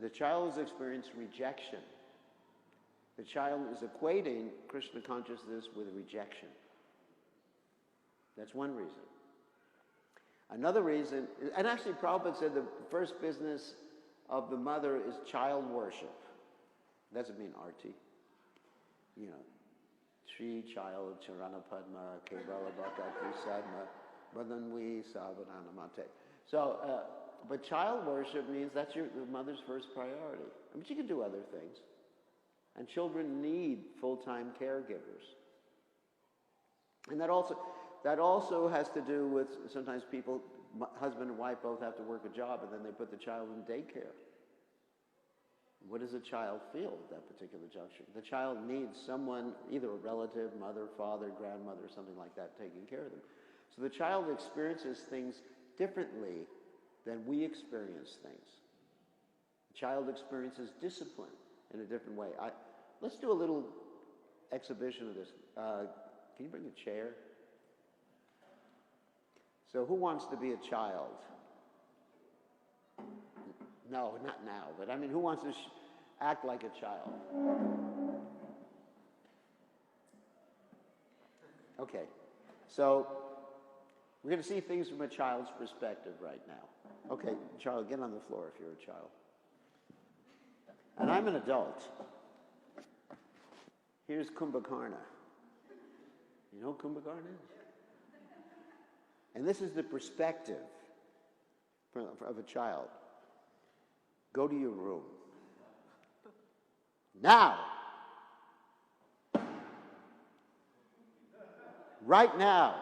The child has experienced rejection. The child is equating Krishna consciousness with rejection. That's one reason. Another reason, and actually Prabhupada said the first business of the mother is child worship. Doesn't mean arti. Sri child charana padma kevala bhakti sadma badanvi savananamate. So, but child worship means that's the mother's first priority. I mean, she can do other things. And children need full-time caregivers. And that also has to do with sometimes people, husband and wife both have to work a job, and then they put the child in daycare. What does a child feel at that particular juncture? The child needs someone, either a relative, mother, father, grandmother, something like that, taking care of them. So the child experiences things differently than we experience things. The child experiences discipline in a different way. Let's do a little exhibition of this. Can you bring a chair? So who wants to be a child? No, not now, but I mean, who wants to act like a child? Okay, so we're going to see things from a child's perspective right now. Okay, Charlie, get on the floor if you're a child. And I'm an adult. Here's Kumbhakarna. You know who Kumbhakarna is? And this is the perspective of a child. Go to your room. Now! Right now!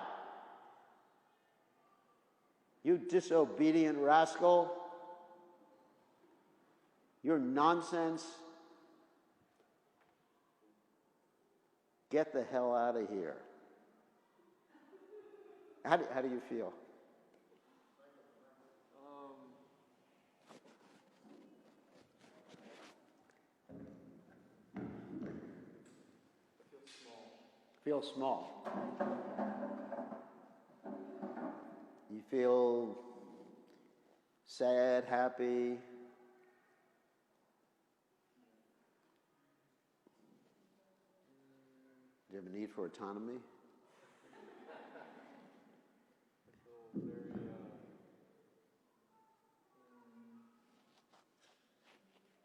You disobedient rascal! You're nonsense! Get the hell out of here. How do you feel? Feel small. You feel sad, happy. Do you have a need for autonomy? So very,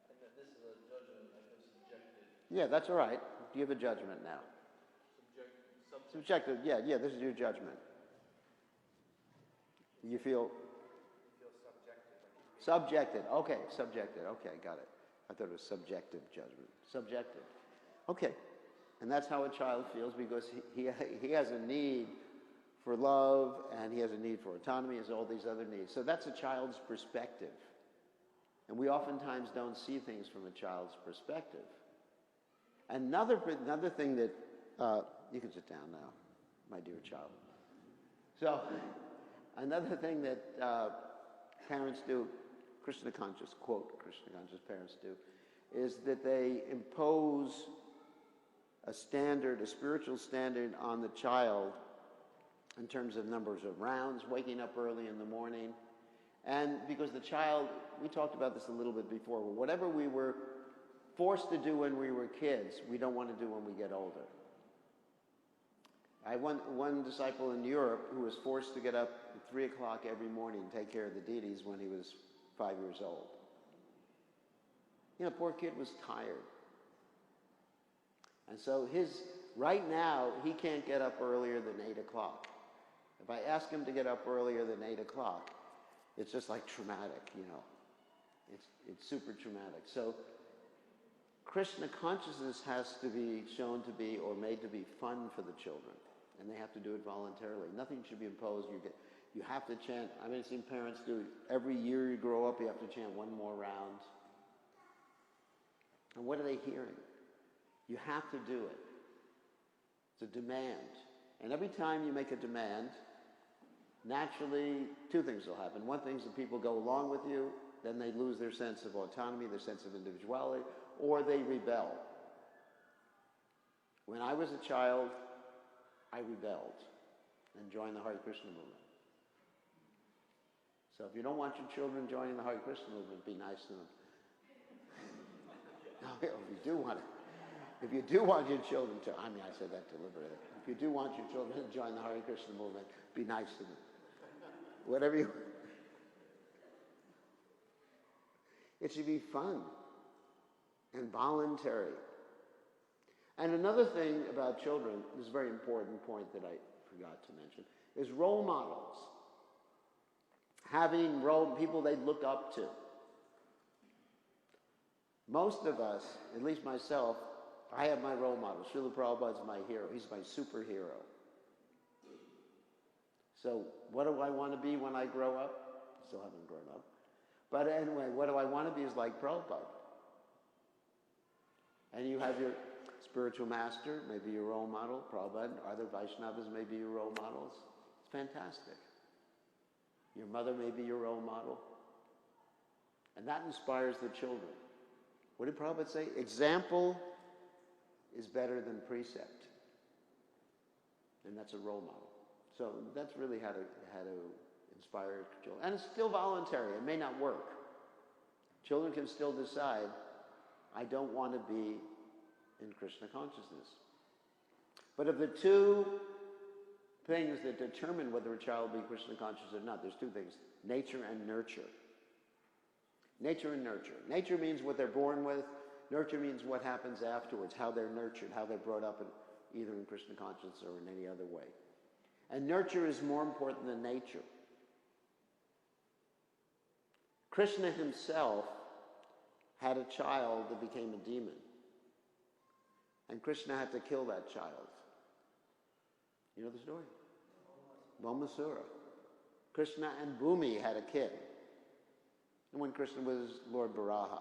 and that this is a judgment, I feel subjective. Yeah, that's all right. You have a judgment now. Subjective, yeah, this is your judgment. You feel? You feel subjective. Subjected, okay, subjected, okay, got it. I thought it was subjective judgment. Subjective. Okay, and that's how a child feels because he has a need for love and he has a need for autonomy, he has all these other needs. So that's a child's perspective. And we oftentimes don't see things from a child's perspective. Another thing that, you can sit down now, my dear child. So, another thing that parents do, Krishna conscious, quote, Krishna conscious parents do, is that they impose a standard, a spiritual standard on the child in terms of numbers of rounds, waking up early in the morning. And because the child, we talked about this a little bit before, whatever we were forced to do when we were kids, we don't want to do when we get older. I had one disciple in Europe who was forced to get up at 3 o'clock every morning and take care of the deities when he was 5 years old. You know, poor kid was tired. And so right now, he can't get up earlier than 8 o'clock. If I ask him to get up earlier than 8 o'clock, it's just like traumatic, you know. It's super traumatic. So Krishna consciousness has to be shown to be or made to be fun for the children. And they have to do it voluntarily. Nothing should be imposed. You have to chant. I've seen parents do it. Every year you grow up, you have to chant one more round. And what are they hearing? You have to do it. It's a demand. And every time you make a demand, naturally, two things will happen. One thing is that people go along with you, then they lose their sense of autonomy, their sense of individuality, or they rebel. When I was a child, I rebelled and joined the Hare Krishna movement. So if you don't want your children joining the Hare Krishna movement, be nice to them. Now, if you do want your children to, I said that deliberately. If you do want your children to join the Hare Krishna movement, be nice to them. Whatever you... It should be fun and voluntary. And another thing about children, this is a very important point that I forgot to mention, is role models. Having people they look up to. Most of us, at least myself, I have my role model. Srila Prabhupada's my hero. He's my superhero. So what do I want to be when I grow up? Still haven't grown up. But anyway, what do I want to be is like Prabhupada. And you have your spiritual master, maybe your role model, Prabhupada. Other Vaishnavas may be your role models. It's fantastic. Your mother may be your role model. And that inspires the children. What did Prabhupada say? Example is better than precept. And that's a role model. So that's really how to inspire children. And it's still voluntary. It may not work. Children can still decide, I don't want to be in Krishna consciousness. But of the two things that determine whether a child will be Krishna conscious or not, there's two things, nature and nurture. Nature and nurture. Nature means what they're born with. Nurture means what happens afterwards, how they're nurtured, how they're brought up either in Krishna consciousness or in any other way. And nurture is more important than nature. Krishna himself had a child that became a demon. And Krishna had to kill that child. You know the story? Bhaumasura. Krishna and Bhumi had a kid. And when Krishna was Lord Varaha,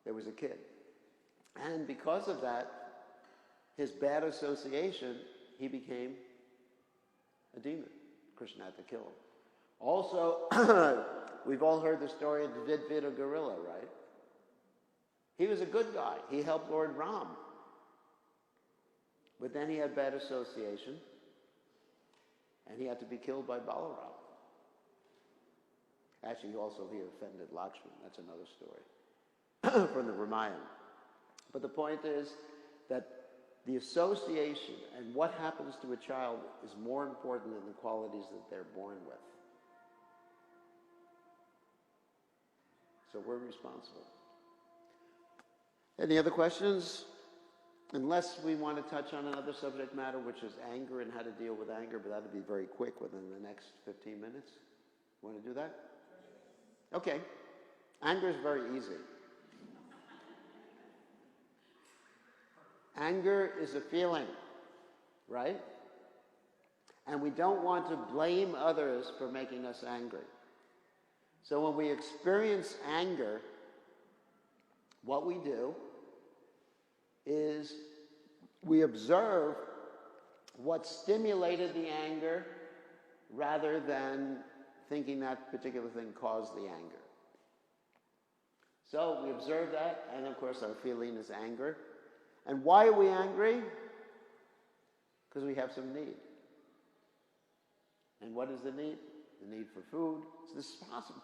there was a kid. And because of that, his bad association, he became a demon. Krishna had to kill him. Also, we've all heard the story of the Vidvida gorilla, right? He was a good guy. He helped Lord Ram. But then he had bad association, and he had to be killed by Balaram. Actually, also he offended Lakshman. That's another story from the Ramayana. But the point is that the association and what happens to a child is more important than the qualities that they're born with. So we're responsible. Any other questions? Unless we want to touch on another subject matter, which is anger and how to deal with anger, but that'll be very quick within the next 15 minutes. You want to do that? Okay. Anger is very easy. Anger is a feeling, right? And we don't want to blame others for making us angry. So when we experience anger, what we do is we observe what stimulated the anger rather than thinking that particular thing caused the anger. So we observe that, and of course our feeling is anger. And why are we angry? Because we have some need. And what is the need? The need for food. So this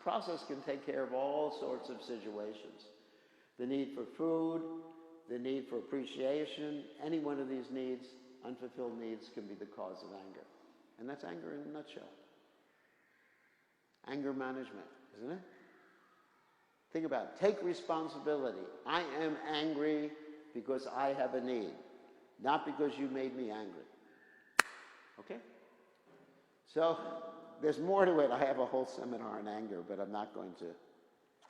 process can take care of all sorts of situations. The need for food, the need for appreciation, any one of these needs, unfulfilled needs, can be the cause of anger. And that's anger in a nutshell. Anger management, isn't it? Think about it. Take responsibility. I am angry because I have a need, not because you made me angry. Okay? So, there's more to it. I have a whole seminar on anger, but I'm not going to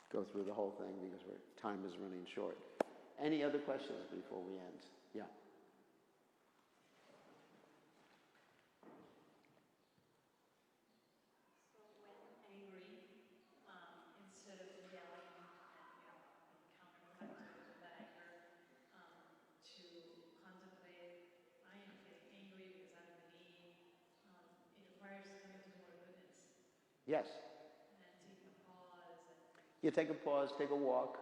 go through the whole thing because time is running short. Any other questions before we end? Yeah. So when angry, instead of yelling and counterproductive with that anger, to contemplate, I am getting angry because I have a need. It requires coming to more goodness. Yes. And then taking a pause. You take a pause, take a walk.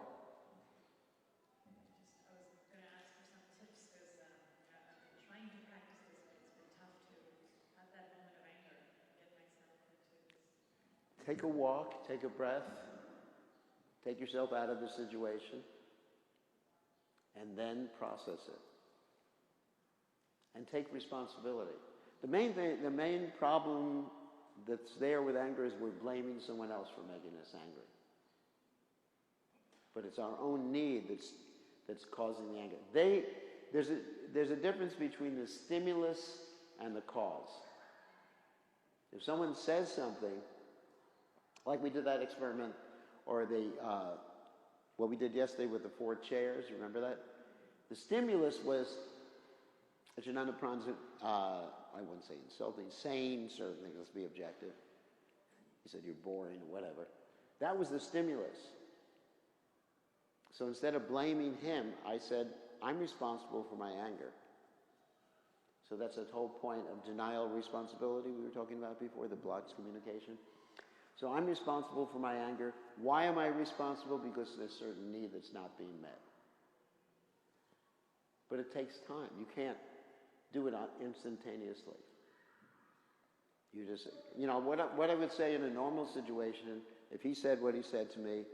I was going to ask for some tips because I've been trying to practice this, but it's been tough to have that moment of anger and get myself into this. Take a walk, take a breath, take yourself out of the situation, and then process it. And take responsibility. The main problem that's there with anger is we're blaming someone else for making us angry. But it's our own need that's causing the anger. There's a difference between the stimulus and the cause. If someone says something, like we did that experiment, or what we did yesterday with the 4 chairs, you remember that? The stimulus was, Jananda Pranjit, I wouldn't say insulting, saying certain things, let's be objective. He said, you're boring, or whatever. That was the stimulus. So instead of blaming him, I said, I'm responsible for my anger. So that's the whole point of denial responsibility we were talking about before, the blocks communication. So I'm responsible for my anger. Why am I responsible? Because there's a certain need that's not being met. But it takes time. You can't do it instantaneously. You just, what I would say in a normal situation, if he said what he said to me,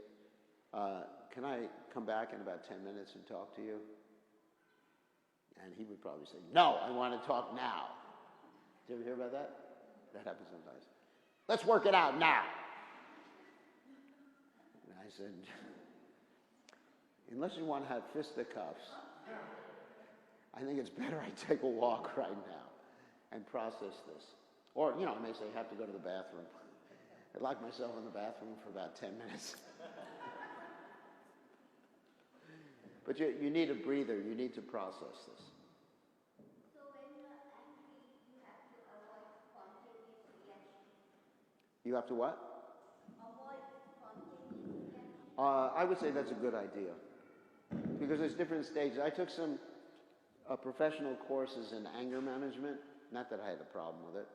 can I come back in about 10 minutes and talk to you? And he would probably say, no, I want to talk now. Did you ever hear about that? That happens sometimes. Let's work it out now. And I said, unless you want to have fisticuffs, I think it's better I take a walk right now and process this. Or, you know, I may say, I have to go to the bathroom. I lock myself in the bathroom for about 10 minutes. But you need a breather. You need to process this. So when you are angry, you have to avoid spontaneous reaction. You have to what? Avoid spontaneous reaction. I would say that's a good idea. Because there's different stages. I took some professional courses in anger management. Not that I had a problem with it.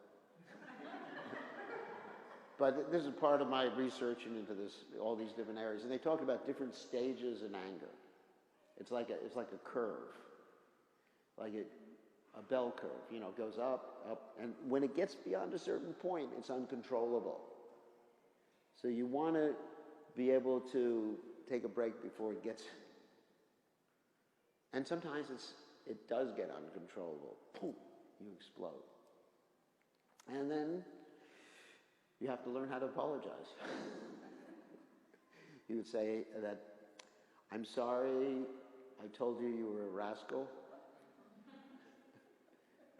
But this is part of my researching into all these different areas. And they talk about different stages in anger. It's like a curve, like a bell curve. You know, it goes up, up, and when it gets beyond a certain point, it's uncontrollable. So you want to be able to take a break before it gets. And sometimes it does get uncontrollable. Boom, you explode. And then you have to learn how to apologize. You would say that, I'm sorry, I told you you were a rascal.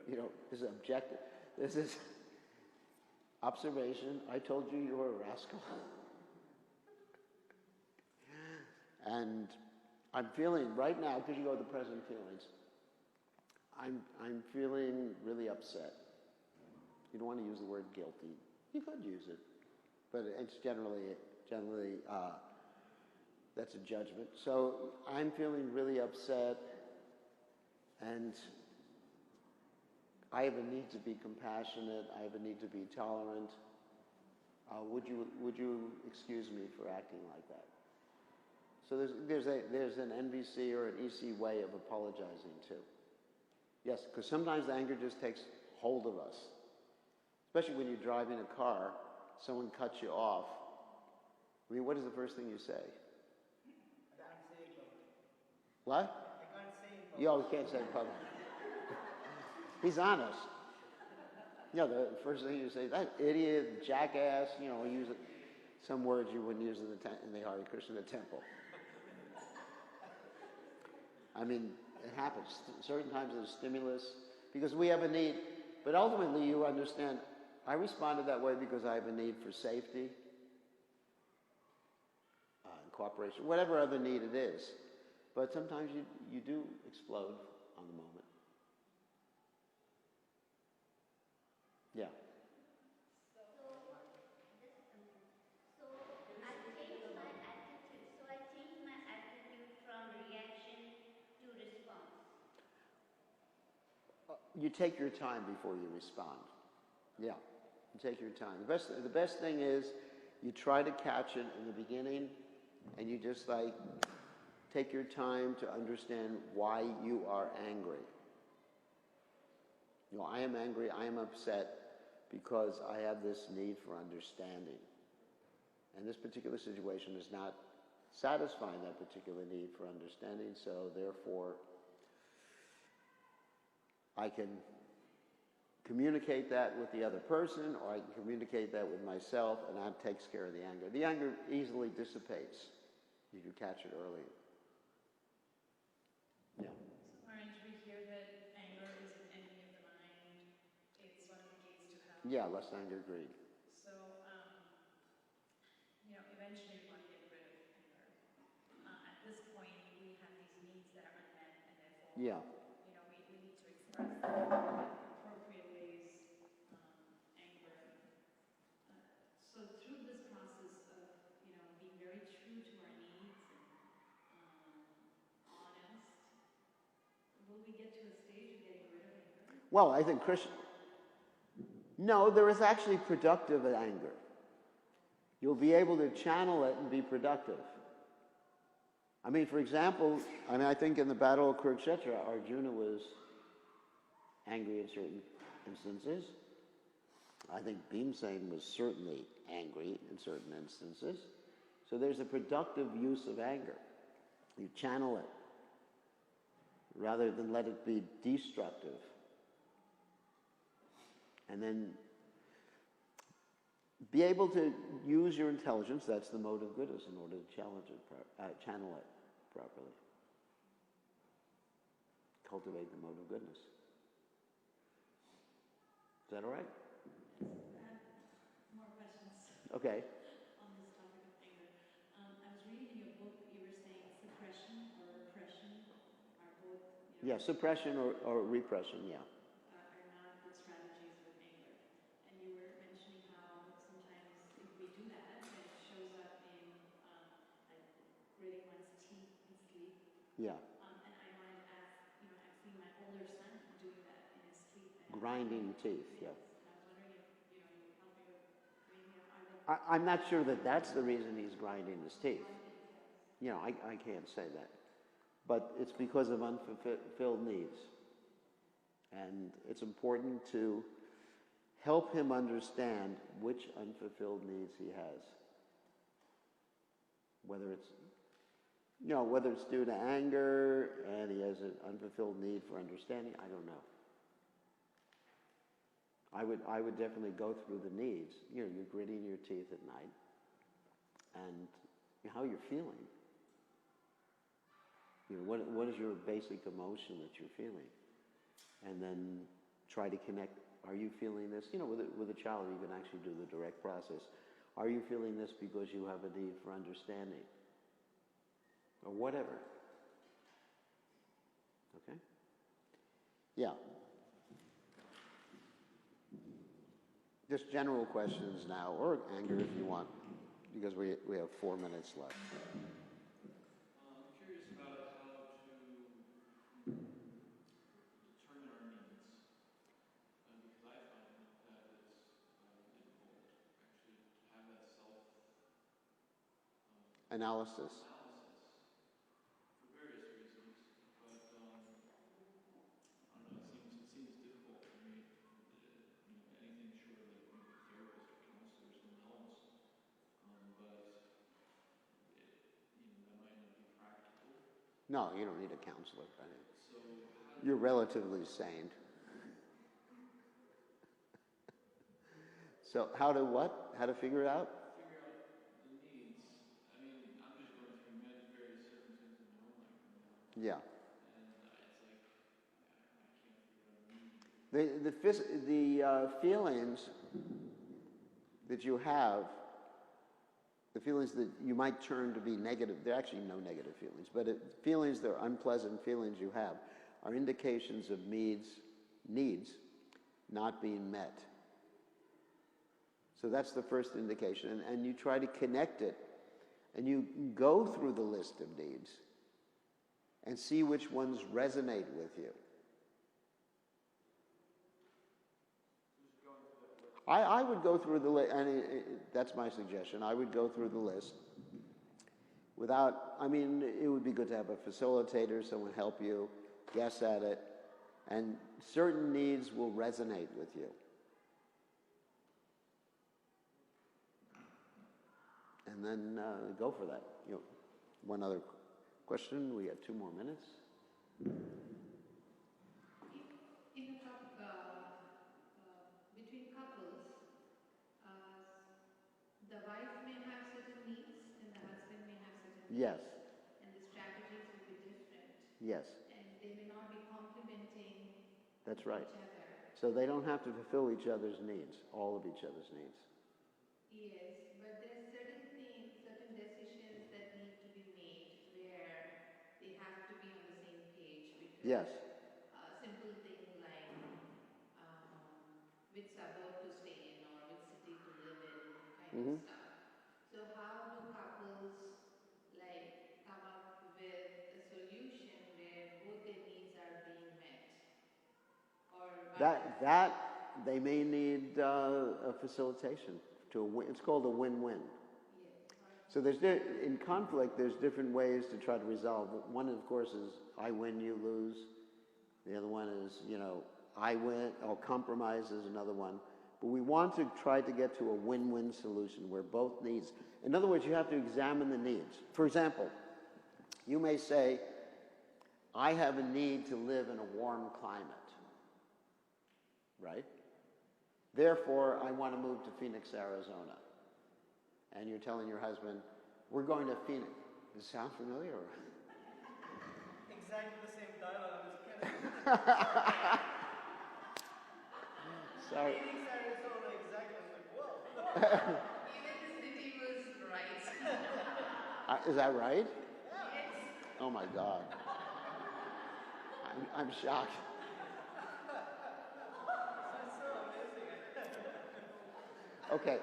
You know, this is objective. This is observation. I told you you were a rascal. And I'm feeling, right now, because you go to the present feelings, I'm feeling really upset. You don't want to use the word guilty. You could use it, but it's generally that's a judgment. So I'm feeling really upset, and I have a need to be compassionate. I have a need to be tolerant. Would you excuse me for acting like that? So there's an NVC or an EC way of apologizing too. Yes, because sometimes anger just takes hold of us. Especially when you're driving a car, someone cuts you off. I mean, what is the first thing you say? I can't say it publicly. What? I can't say it publicly. You can't say it in public. He's honest. You know, the first thing you say, that idiot, jackass, you know, use it. Some words you wouldn't use in the Hare Krishna temple. I mean, it happens. Certain times there's stimulus, because we have a need. But ultimately, you understand, I responded that way because I have a need for safety, and cooperation, whatever other need it is. But sometimes you do explode on the moment. Yeah. So I changed my attitude. So I changed my attitude from reaction to response. You take your time before you respond. Yeah, you take your time. The best thing is you try to catch it in the beginning, and you just take your time to understand why you are angry. You know, I am angry, I am upset because I have this need for understanding. And this particular situation is not satisfying that particular need for understanding, so therefore I can communicate that with the other person, or I can communicate that with myself, and that takes care of the anger. The anger easily dissipates if you catch it early. Yeah. So, Maharaj, we hear that anger is an enemy of the mind. It's one of the gates to hell. Yeah, less anger, greed. So, you know, eventually we want to get rid of anger. At this point, we have these needs that are unmet, and therefore, Yeah. you know, we need to express them in appropriate ways, anger. So through this process of, you know, being very true to our needs and honest, will we get to a stage of getting rid of anger? Well, I think Krishna... No, there is actually productive anger. You'll be able to channel it and be productive. I mean, for example, I think in the Battle of Kurukshetra, Arjuna was angry in certain instances. I think Bhimsen was certainly angry in certain instances. So there's a productive use of anger. You channel it rather than let it be destructive. And then be able to use your intelligence, that's the mode of goodness, in order to channel it properly. Cultivate the mode of goodness. Is that all right? Yes, I have more questions Okay. on this topic of anger. I was reading in your book, you were saying suppression or repression are both, Yeah, suppression or repression, yeah. Are not good strategies with anger. And you were mentioning how sometimes if we do that, then it shows up in like gritting one's teeth in sleep. Yeah. And I wanted to ask, I've seen my older son doing that in his sleep. And Grinding teeth, yeah. And I was wondering if, you would help me with, are they... I'm not sure that that's the reason he's grinding his teeth. I can't say that. But it's because of unfulfilled needs. And it's important to help him understand which unfulfilled needs he has. Whether it's due to anger and he has an unfulfilled need for understanding, I don't know. I would definitely go through the needs. You're gritting your teeth at night and how you're feeling. What is your basic emotion that you're feeling? And then try to connect, are you feeling this? With a child you can actually do the direct process. Are you feeling this because you have a need for understanding? Or whatever. Okay? Yeah. Just general questions now, or anger if you want, because we have 4 minutes left. I'm curious about how to determine our needs, because I find that it's difficult actually to have that Analysis. For various reasons. But I don't know. It seems difficult for me. Anything short of like maybe a therapist or counselor or someone else. But that might not be practical. No, you don't need a counselor. So you're relatively sane. So how to what? How to figure it out? Figure out the needs. I mean, I'm just going through various circumstances in my own life right now. Yeah. And it's like, I can't figure out a need. The feelings that you have, the feelings that you might turn to be negative, there are actually no negative feelings, but feelings that are unpleasant feelings you have are indications of needs not being met. So that's the first indication. And you try to connect it, and you go through the list of needs and see which ones resonate with you. I would go through the list, and that's my suggestion. I would go through the list it would be good to have a facilitator, someone help you, guess at it, and certain needs will resonate with you. And then go for that. One other question. We have 2 more minutes. Between couples, the wife may have certain needs and the husband may have certain needs. Yes. And the strategies will be different. Yes. And they may not be complementing That's right. each other. So they don't have to fulfill each other's needs, all of each other's needs. Yes, but there's certain decisions that need to be made where they have to be on the same page. Because Yes. Simple thing like which suburb to stay in or which city to live in kind of stuff. So how do couples come up with a solution where both their needs are being met? Or That they may need a facilitation it's called a win-win. So in conflict, there's different ways to try to resolve. One, of course, is I win, you lose. The other one is, I win, or compromise is another one. But we want to try to get to a win-win solution where both needs. In other words, you have to examine the needs. For example, you may say, I have a need to live in a warm climate. Right? Therefore, I want to move to Phoenix, Arizona. And you're telling your husband, we're going to Phoenix. Does it sound familiar? exactly the same dialogue. I was kind of Sorry. Phoenix, Arizona, exactly. I was like, whoa. Even the city was right. Is that right? Yes. Oh my God. I'm shocked. That's so amazing. Okay,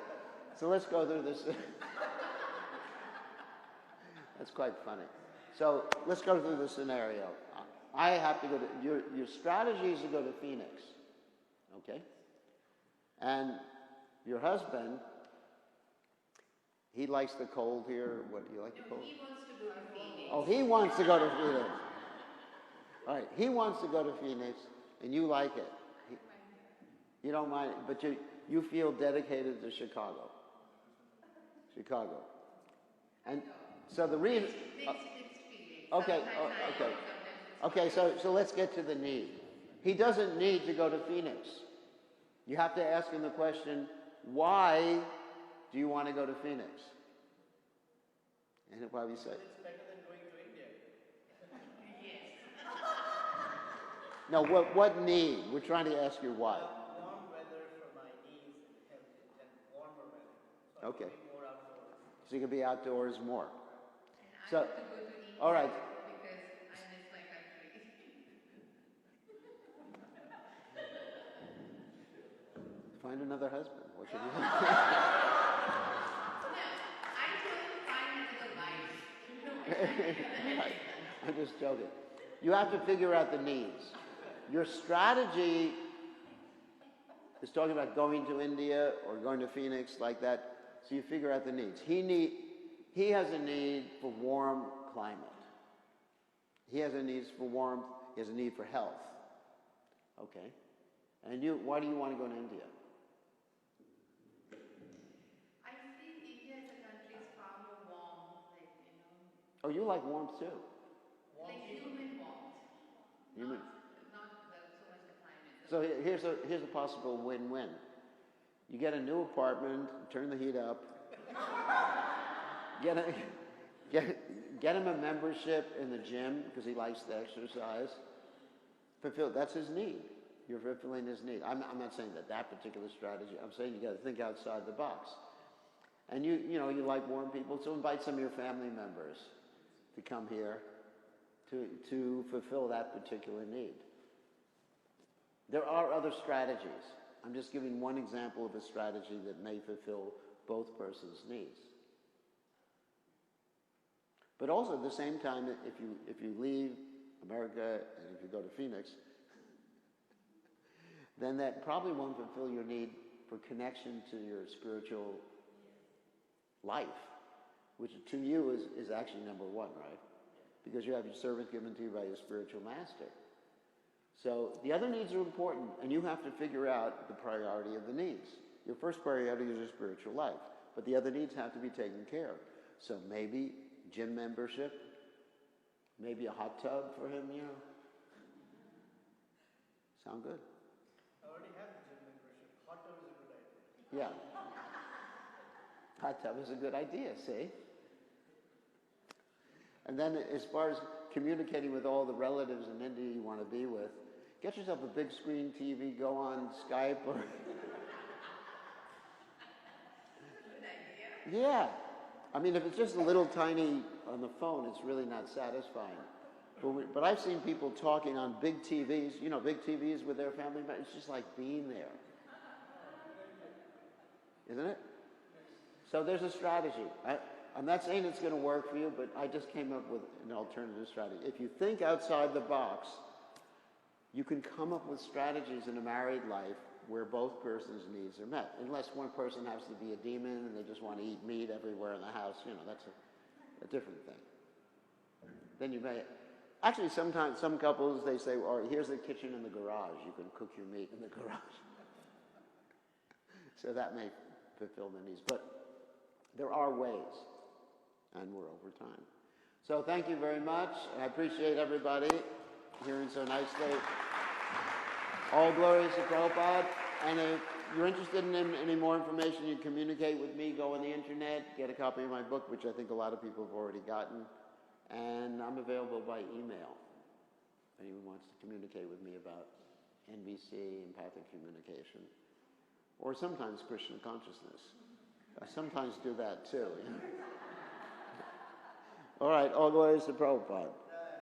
so let's go through this. That's quite funny. So let's go through the scenario. I have to go to, your strategy is to go to Phoenix, okay? And your husband, he likes the cold here. What, do you like the cold? He wants to go to Phoenix. Oh, he wants to go to Phoenix. All right, he wants to go to Phoenix, and you like it. You don't mind it, but you feel dedicated to Chicago. Chicago. And so the reason... Okay, okay. Okay, so let's get to the need. He doesn't need to go to Phoenix. You have to ask him the question, why do you want to go to Phoenix? And he'll probably say... It's better than going to India. No, what need? We're trying to ask you why. Warm weather for my knees and warmer weather. So Okay. I can be more outdoors. So you can be outdoors more. And So, I want to go to India all right. because I miss my country. Find another husband. What should you do? No, I don't find another wife. Right. I'm just joking. You have to figure out the needs. Your strategy is talking about going to India or going to Phoenix like that. So you figure out the needs. He has a need for warm climate. He has a need for warmth. He has a need for health. Okay. And why do you want to go to India? I feel India as a country is far more warm, like, Oh, you like warmth too. like human warmth. Human. Not so much the climate. So here's a possible win-win. You get a new apartment, turn the heat up, get him a membership in the gym because he likes to exercise. That's his need. You're fulfilling his need. I'm not saying that particular strategy. I'm saying you got to think outside the box. And you like warm people, so invite some of your family members to come here to fulfill that particular need. There are other strategies. I'm just giving one example of a strategy that may fulfill both persons' needs. But also at the same time, if you leave America and if you go to Phoenix, then that probably won't fulfill your need for connection to your spiritual life, which to you is actually number one, right? Because you have your service given to you by your spiritual master. So the other needs are important, and you have to figure out the priority of the needs. Your first priority is your spiritual life, but the other needs have to be taken care of. So maybe gym membership, maybe a hot tub for him, Sound good? I already have the gym membership. Hot tub is a good idea. Yeah. Hot tub is a good idea, see? And then as far as communicating with all the relatives in India you want to be with, get yourself a big screen TV, go on Skype or... Good idea. Yeah. I mean, if it's just a little tiny on the phone, it's really not satisfying. But I've seen people talking on big TVs, big TVs with their family members. It's just like being there. Isn't it? So there's a strategy. I'm not saying it's going to work for you, but I just came up with an alternative strategy. If you think outside the box, you can come up with strategies in a married life where both persons' needs are met. Unless one person has to be a demon and they just want to eat meat everywhere in the house, that's a different thing. Then you may... Actually, sometimes some couples, they say, all right, here's the kitchen in the garage. You can cook your meat in the garage. So that may fulfill the needs. But there are ways, and we're over time. So thank you very much. I appreciate everybody hearing so nicely. All glories to Prabhupada. And if you're interested in any more information, you communicate with me, go on the internet, get a copy of my book, which I think a lot of people have already gotten. And I'm available by email. anyone wants to communicate with me about NVC, empathic communication, or sometimes Krishna consciousness. I sometimes do that too. All right, all glories to Prabhupada.